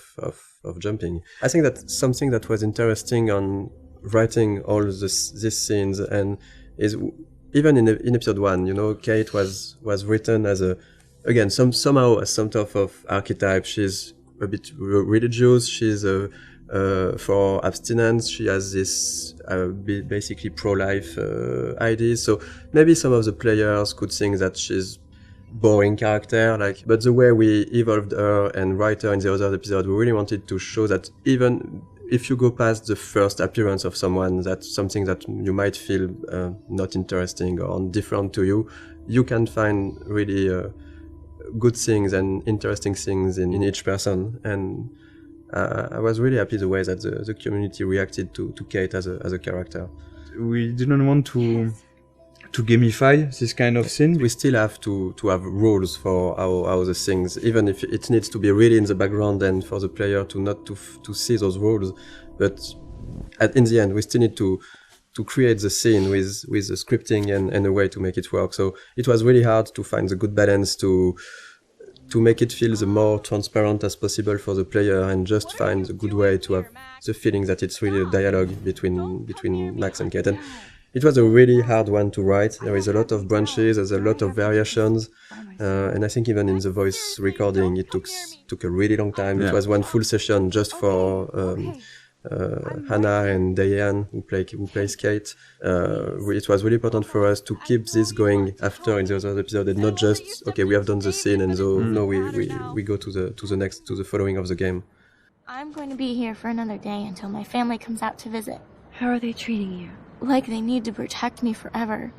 jumping. I think that something that was interesting on writing all these scenes, and is even in episode 1, Kate was written as somehow as some type of archetype. She's a bit religious, she's for abstinence, she has this basically pro-life ideas, so maybe some of the players could think that she's boring character, but the way we evolved her and write her in the other episode, we really wanted to show that even if you go past the first appearance of someone, that's something that you might feel not interesting or different to you, you can find really good things and interesting things in each person. And I was really happy the way that the community reacted to Kate as a character. We didn't want to gamify this kind of thing. We still have to have rules for how the things, even if it needs to be really in the background and for the player to not to see those rules. But in the end, we still need to create the scene with the scripting and a way to make it work. So it was really hard to find the good balance to make it feel the more transparent as possible for the player, and just find a good way to have the feeling that it's really a dialogue between Max and Kate. And it was a really hard one to write. There is a lot of branches, there's a lot of variations, and I think even in the voice recording it took a really long time. It was one full session just for Hannah and Diane, who plays Kate. It was really important for us to keep this going after in the other episode, and not just we have done the scene and so no, we go to the following of the game. I'm going to be here for another day until my family comes out to visit. How are they treating you? Like they need to protect me forever.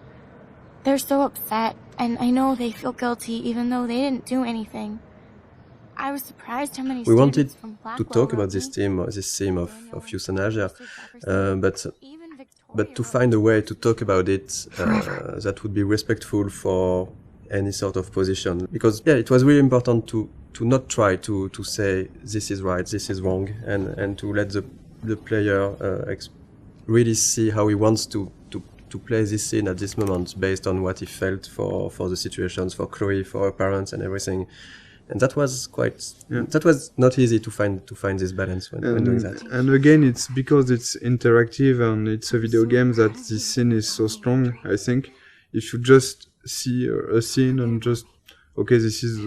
They're so upset, and I know they feel guilty even though they didn't do anything. I was surprised how many we wanted from to talk about this theme of euthanasia, but to find a way to talk about it that would be respectful for any sort of position. Because it was really important to not try to say this is right, this is wrong, and to let the player really see how he wants to play this scene at this moment based on what he felt for the situations, for Chloe, for her parents and everything. And that was that was not easy to find this balance when doing that. And again, it's because it's interactive and it's a video game that this scene is so strong. I think if you just see a scene and just this is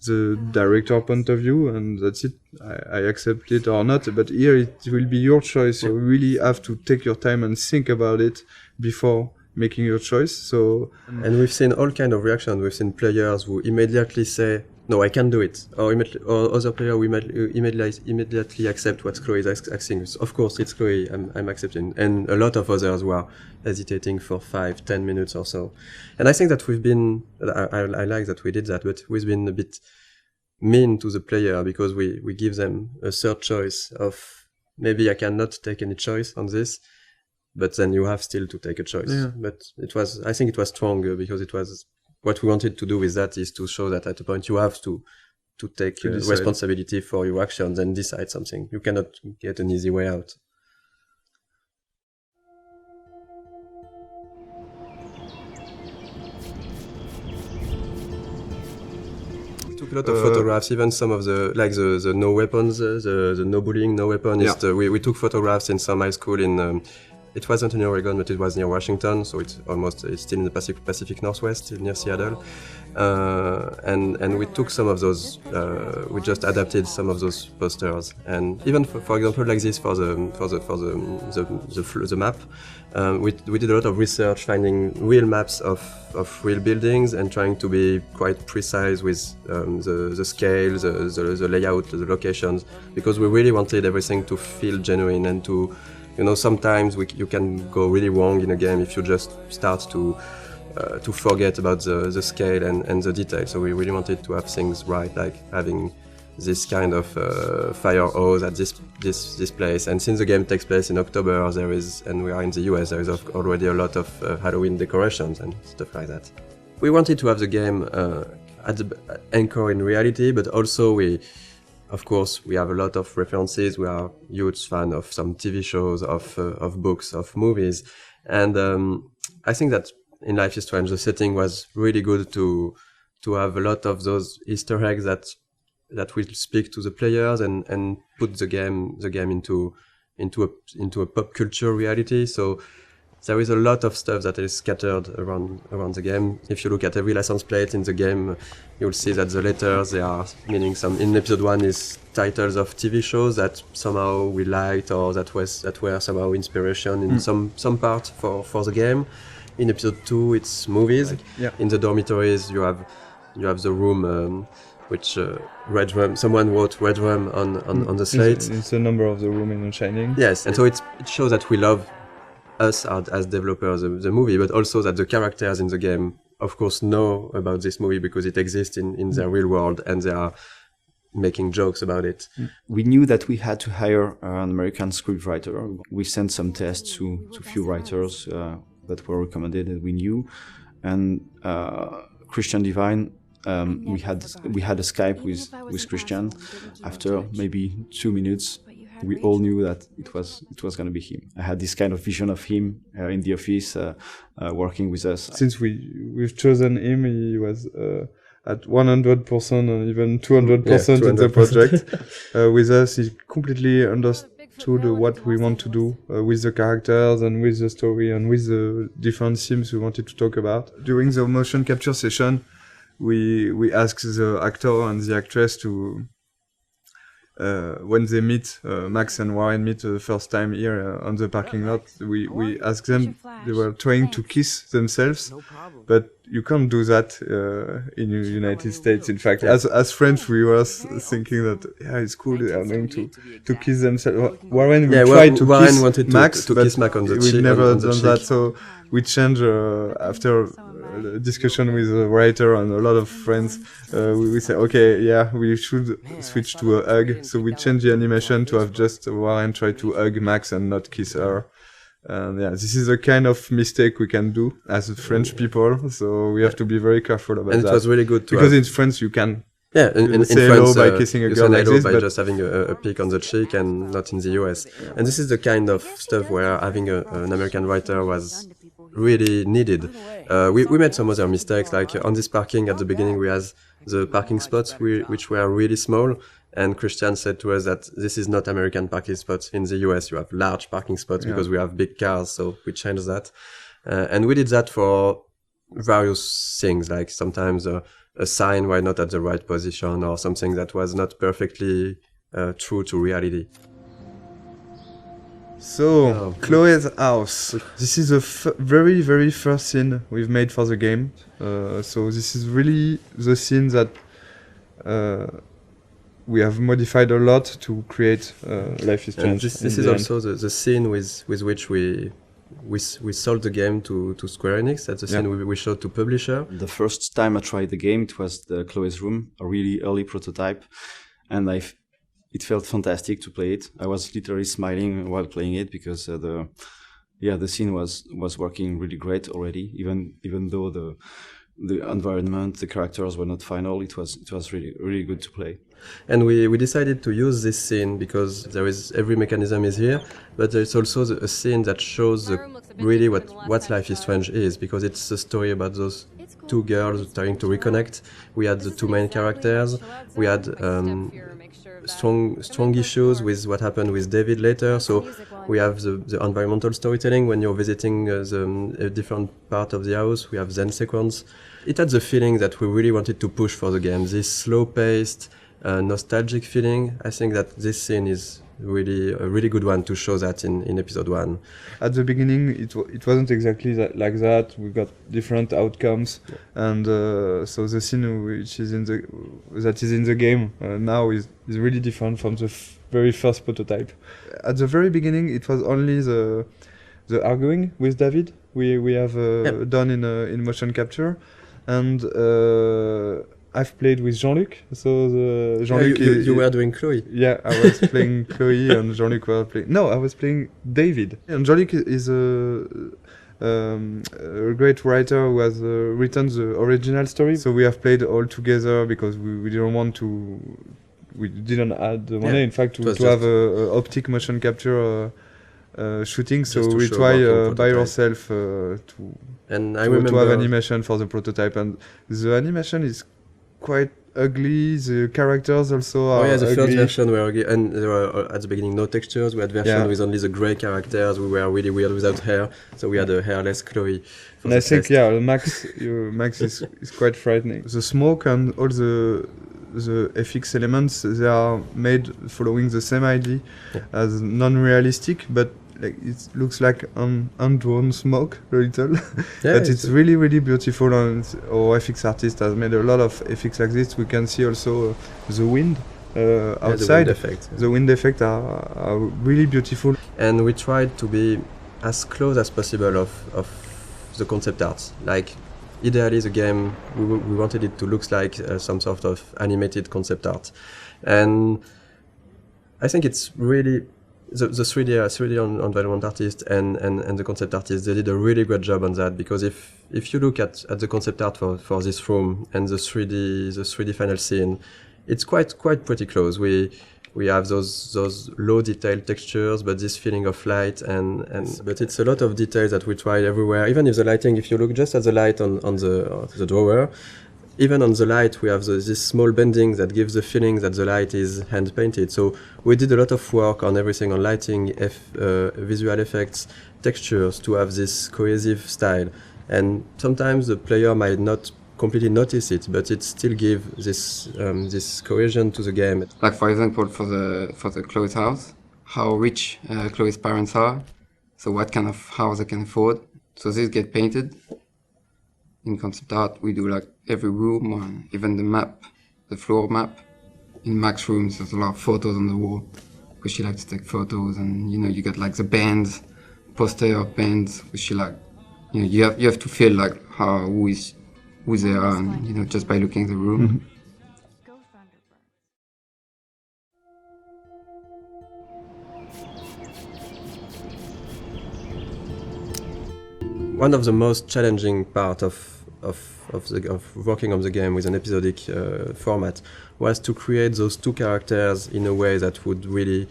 the director point of view and that's it, I accept it or not. But here it will be your choice. You really have to take your time and think about it before making your choice. So and we've seen all kind of reactions. We've seen players who immediately say, no, I can't do it. Or other player who immediately accept what Chloe is asking. Of course, it's Chloe, I'm accepting. And a lot of others who are hesitating for 5-10 minutes or so. And I think that we've been, I like that we did that, but we've been a bit mean to the player because we give them a third choice of maybe I cannot take any choice on this, but then you have still to take a choice. Yeah. But I think it was stronger because it was, what we wanted to do with that is to show that at a point you have to take responsibility for your actions and decide something. You cannot get an easy way out. We took a lot of photographs, even some of the no weapons, the no bullying, no weapon. Yeah. We took photographs in some high school in it wasn't in Oregon, but it was near Washington, so it's still in the Pacific Northwest, near Seattle. And we took some of those, we just adapted some of those posters, and even for example like this for the map, we did a lot of research, finding real maps of real buildings and trying to be quite precise with the scale, the layout, the locations, because we really wanted everything to feel genuine and to, you know, sometimes you can go really wrong in a game if you just start to forget about the scale and the detail. So we really wanted to have things right, like having this kind of fire hose at this place. And since the game takes place in October, and we are in the US, there is already a lot of Halloween decorations and stuff like that. We wanted to have the game at the anchor in reality, but also of course, we have a lot of references. We are huge fan of some TV shows, of books, of movies, and I think that in Life is Strange, the setting was really good to have a lot of those Easter eggs that will speak to the players and put the game into a pop culture reality. So there is a lot of stuff that is scattered around the game. If you look at every license plate in the game, you'll see that the letters, they are meaning in episode 1 is titles of TV shows that somehow we liked or that were somehow inspiration in some part for the game. In episode 2, it's movies. In the dormitories, you have the room which red room. Someone wrote red room on the slate. It's the number of the room in Shining. Yes, and so it shows that we love us as developers the movie, but also that the characters in the game, of course, know about this movie because it exists in their real world and they are making jokes about it. We knew that we had to hire an American scriptwriter. We sent some tests to few writers that were recommended and we knew. And Christian Divine, we had a Skype with Christian. After maybe 2 minutes, we all knew that it was going to be him. I had this kind of vision of him in the office, working with us. Since we've chosen him, he was at 100% and even 200% in the project with us. He completely understood what we want to do with the characters and with the story and with the different themes we wanted to talk about. During the motion capture session, we asked the actor and the actress to when they meet, Max and Warren meet the first time here on the parking lot, we asked them, they were trying to kiss themselves, but you can't do that in the United States. In fact, as French, we were thinking that, it's cool, they are going to kiss themselves. Warren tried to kiss Max, to kiss Max on the cheek. We've never done that, so we changed after a discussion with the writer and a lot of friends. We said, okay, we should switch to a hug. So we changed the animation to have just Warren try to hug Max and not kiss her. And this is a kind of mistake we can do as French people. So we have to be very careful about that. And it was really good because in France you can. In say France, hello by kissing a girl like this, by just having a peek on the cheek, and not in the US. And this is the kind of stuff where having an American writer was really needed. We made some other mistakes, like on this parking at the beginning we had the parking spots which were really small, and Christian said to us that this is not American parking spots. In the US you have large parking spots because we have big cars, so we changed that. And we did that for various things, like sometimes a sign were not at the right position or something that was not perfectly true to reality. So, Chloe's house. This is the very, very first scene we've made for the game. So this is really the scene that we have modified a lot to create Life is Strange. This is also the scene with which we sold the game to Square Enix. That's the scene we showed to publisher. The first time I tried the game, it was the Chloe's room, a really early prototype, and it felt fantastic to play it. I was literally smiling while playing it because the scene was working really great already. Even though the environment, the characters were not final, it was really really good to play. And we decided to use this scene because every mechanism is here, but there's also a scene that shows really what Life is Strange is, because it's a story about those two girls trying to reconnect. We had the two main characters. We had strong issues with what happened with David later. So we have the environmental storytelling when you're visiting a different part of the house. We have Zen sequence. It had the feeling that we really wanted to push for the game. This slow-paced, nostalgic feeling. I think that this scene is really a really good one to show that in episode 1. At the beginning, it wasn't exactly like that. We got different outcomes, and so the scene which is in the game now is really different from the very first prototype. At the very beginning, it was only the arguing with David we have done in motion capture, and I've played with Jean-Luc, so Jean-Luc... You were doing Chloe. Yeah, I was playing Chloe and Jean-Luc was playing... No, I was playing David. And Jean-Luc is a great writer who has written the original story. So we have played all together because we didn't want to... We didn't add the money, in fact, to have a optic motion capture shooting. So we try by ourselves to have animation for the prototype. And the animation is quite ugly. The characters also are the ugly. first version were ugly, and there were at the beginning no textures. We had version with only the grey characters. We were really weird without hair, so we had a hairless Chloe. And I think Max is quite frightening. The smoke and all the FX elements, they are made following the same idea as non-realistic, but like it looks like undrawn smoke a little. But it's really, really beautiful, and our FX artist has made a lot of FX like this. We can see also the wind outside. The wind effect are really beautiful. And we tried to be as close as possible of the concept art. Like, ideally the game, we wanted it to look like some sort of animated concept art. And I think it's really... The 3D environment artist and the concept artist, they did a really great job on that, because if you look at the concept art for this room and the 3D final scene, it's quite pretty close. We have those low detailed textures, but this feeling of light but it's a lot of details that we tried everywhere. Even if the lighting, if you look just at the light on the drawer, even on the light, we have this small bending that gives the feeling that the light is hand-painted. So we did a lot of work on everything, on lighting, visual effects, textures, to have this cohesive style. And sometimes the player might not completely notice it, but it still gives this cohesion to the game. Like, for example, for the Chloe's house, how rich Chloe's parents are, so what kind of house they can afford. So this get painted. In concept art, we do like every room, or even the map, the floor map. In Max's rooms, there's a lot of photos on the wall, because she likes to take photos, and you get like the bands, poster of bands, which she like, you have to feel like who they are, and just by looking at the room. Mm-hmm. One of the most challenging part of working on the game with an episodic format was to create those two characters in a way that would really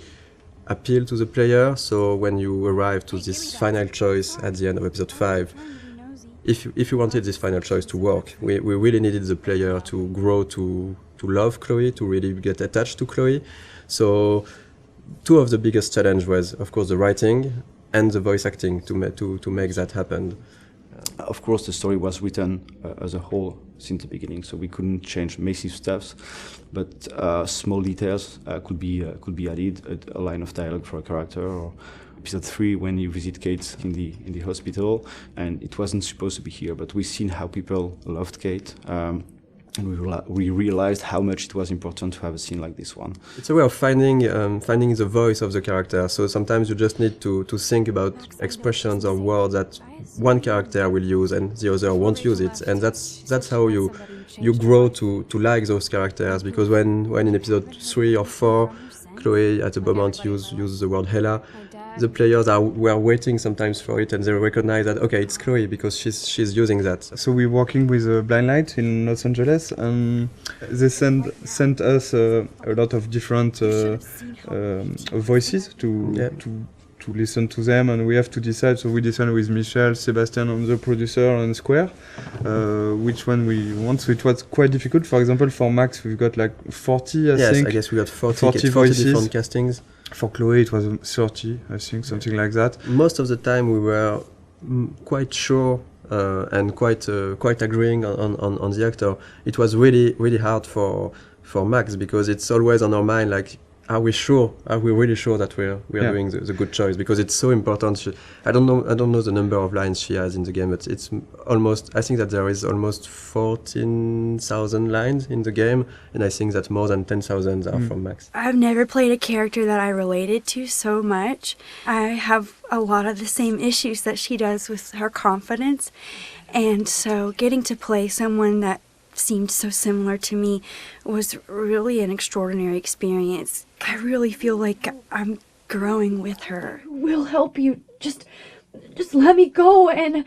appeal to the player. So when you arrive to this final choice at the end of episode 5, if you wanted this final choice to work, we really needed the player to grow to love Chloe, to really get attached to Chloe. So two of the biggest challenge was, of course, the writing and the voice acting to make that happen. Of course, the story was written as a whole since the beginning, so we couldn't change massive stuff, but small details could be added, a line of dialogue for a character, or episode 3 when you visit Kate in the hospital, and it wasn't supposed to be here, but we've seen how people loved Kate. And we realized how much it was important to have a scene like this one. It's a way of finding the voice of the character. So sometimes you just need to think about expressions or words that one character will use and the other won't use it. And that's how you grow to like those characters. Because when in episode 3 or 4, Chloe at a moment uses the word Hela, the players were waiting sometimes for it, and they recognize that, okay, it's Chloe because she's using that. So we're working with Blind Light in Los Angeles, and they sent us a lot of different voices to to listen to them, and we have to decide. So we decided with Michel, Sebastian, and the producer, and Square, which one we want. So it was quite difficult. For example, for Max, we've got like 40, I think. Yes, I guess we got 40 voices. different castings. For Chloe, it was 30, I think, something like that. Most of the time, we were quite sure and quite agreeing on the actor. It was really hard for Max, because it's always on our mind, like, are we really sure that we are doing the good choice? Because it's so important. I don't know the number of lines she has in the game, but it's almost, I think that there is almost 14,000 lines in the game, and I think that more than 10,000 are from Max. I've never played a character that I related to so much. I have a lot of the same issues that she does with her confidence, and so getting to play someone that seemed so similar to me was really an extraordinary experience. I really feel like I'm growing with her. We'll help you. Just let me go and...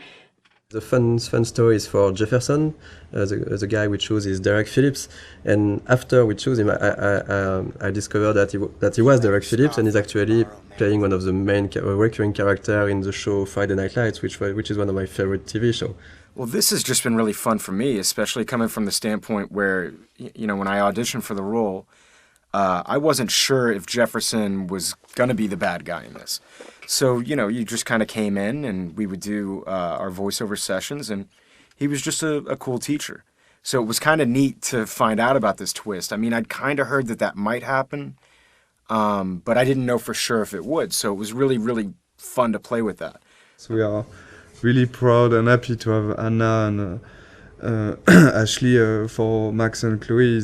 The fun story is for Jefferson. The guy we choose is Derek Phillips, and after we choose him, I discovered that he was Derek Phillips, and he's actually playing one of the main recurring character in the show Friday Night Lights, which is one of my favorite TV shows. Well, this has just been really fun for me, especially coming from the standpoint where, you know, when I auditioned for the role, I wasn't sure if Jefferson was going to be the bad guy in this. So, you know, you just kind of came in and we would do our voiceover sessions, and he was just a cool teacher. So it was kind of neat to find out about this twist. I mean, I'd kind of heard that might happen, but I didn't know for sure if it would. So it was really, really fun to play with that. So we are really proud and happy to have Anna and Ashley for Max and Chloe.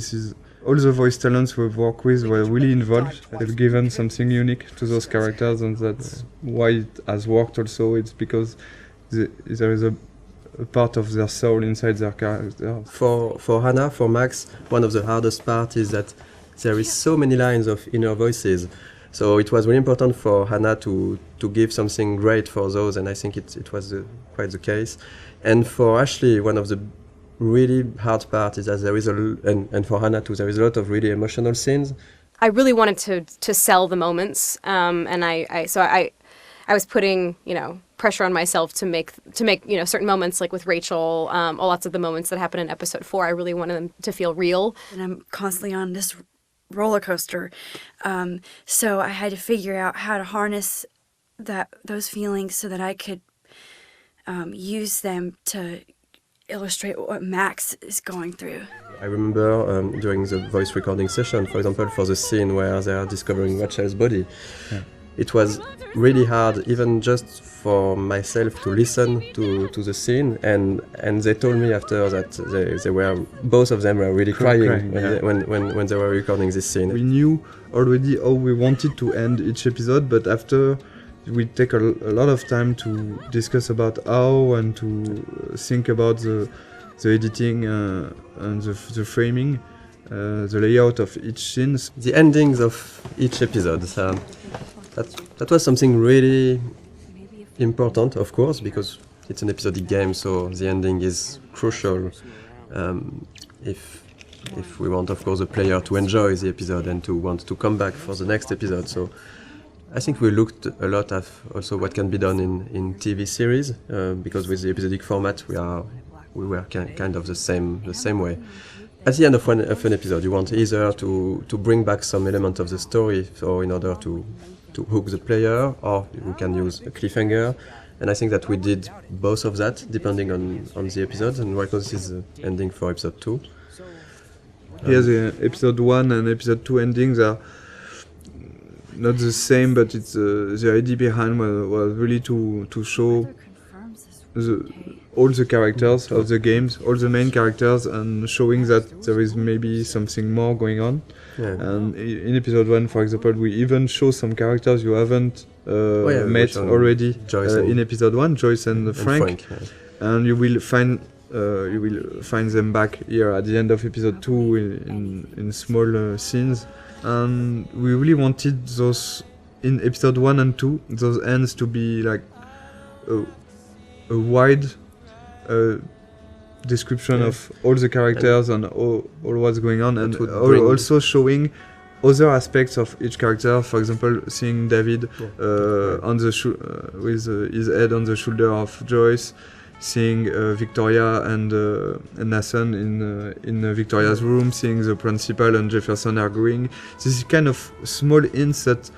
All the voice talents we've worked with were really involved. They've given something unique to those characters, and that's why it has worked also. It's because there is a part of their soul inside their character. For Hannah, for Max, one of the hardest parts is that there is so many lines of inner voices. So it was really important for Hannah to give something great for those, and I think it was quite the case. And for Ashley, one of the really hard part is that there is and for Hannah too, there is a lot of really emotional scenes. I really wanted to sell the moments, and I was putting, you know, pressure on myself to make you know, certain moments, like with Rachel, lots of the moments that happen in episode 4. I really wanted them to feel real. And I'm constantly on this roller coaster, so I had to figure out how to harness those feelings so that I could use them to illustrate what Max is going through. I remember during the voice recording session, for example, for the scene where they are discovering Rachel's body, it was really hard, even just for myself, to listen to the scene, and they told me after that they were, both of them were really crying when they were recording this scene. We knew already how we wanted to end each episode, but after we take a lot of time to discuss about how, and to think about the editing and the framing, the layout of each scene. The endings of each episode. That was something really important, of course, because it's an episodic game, so the ending is crucial if we want, of course, the player to enjoy the episode and to want to come back for the next episode. So I think we looked a lot at also what can be done in TV series, because with the episodic format we were kind of the same way. At the end of an episode, you want either to bring back some element of the story, so in order to hook the player, or we can use a cliffhanger. And I think that we did both of that, depending on the episodes. And right now this is the ending for episode 2. Yeah, the episode 1 and episode 2 endings are not the same, but it's the idea behind was really to show all the characters of the games, all the main characters, and showing that there is maybe something more going on. Yeah. And in episode 1, for example, we even show some characters you haven't met already in episode 1, Joyce and Frank. And you will find them back here at the end of episode 2 in small scenes. And we really wanted those in episode 1 and 2, those ends to be like a wide description of all the characters and all what's going on, and also showing other aspects of each character. For example, seeing David on the with his head on the shoulder of Joyce, seeing Victoria and Nathan in Victoria's room, seeing the principal and Jefferson arguing. This is kind of small hints that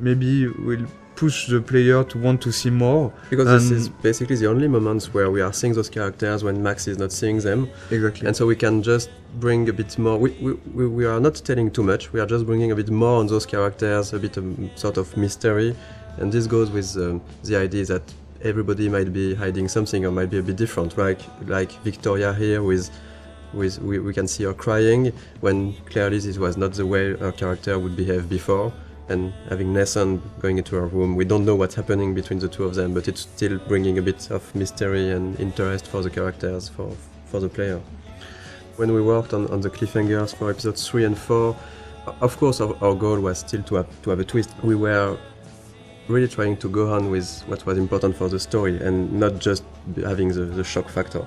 maybe will push the player to want to see more. Because this is basically the only moments where we are seeing those characters when Max is not seeing them. Exactly. And so we can just bring a bit more. We are not telling too much. We are just bringing a bit more on those characters, a bit of sort of mystery. And this goes with the idea that everybody might be hiding something or might be a bit different, right? Like Victoria here we can see her crying when clearly this was not the way her character would behave before. And having Nathan going into her room, we don't know what's happening between the two of them, but it's still bringing a bit of mystery and interest for the characters, for the player. When we worked on the cliffhangers for episodes 3 and 4, of course our goal was still to have a twist. We were really trying to go on with what was important for the story and not just having the shock factor.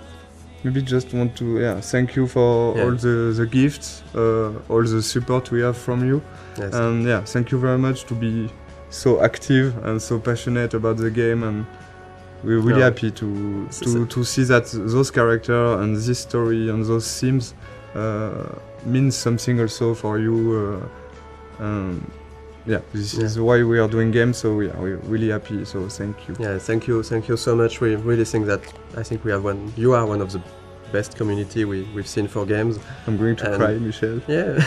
Maybe just want to thank you for all the gifts, all the support we have from you. Yes. And thank you very much to be so active and so passionate about the game, and we're really happy to see that those characters and this story and those themes means something also for you. This is why we are doing games, so we're really happy, so thank you. Yeah, thank you so much. We really think that we have you are one of the best community we've seen for games. I'm going to cry, Michel. Yeah,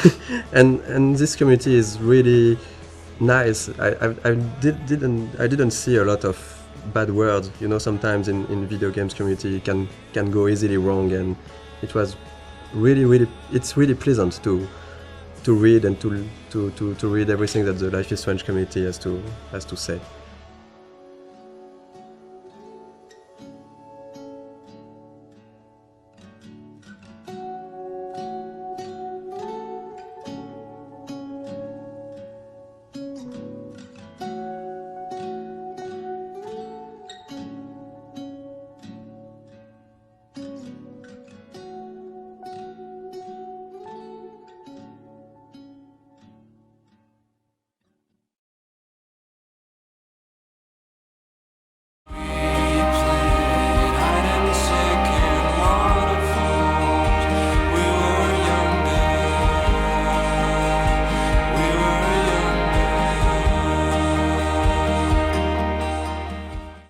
and this community is really nice. I didn't see a lot of bad words. You know, sometimes in video games community can go easily wrong, and it was it's really pleasant to read and to read everything that the Life is Strange community has to say.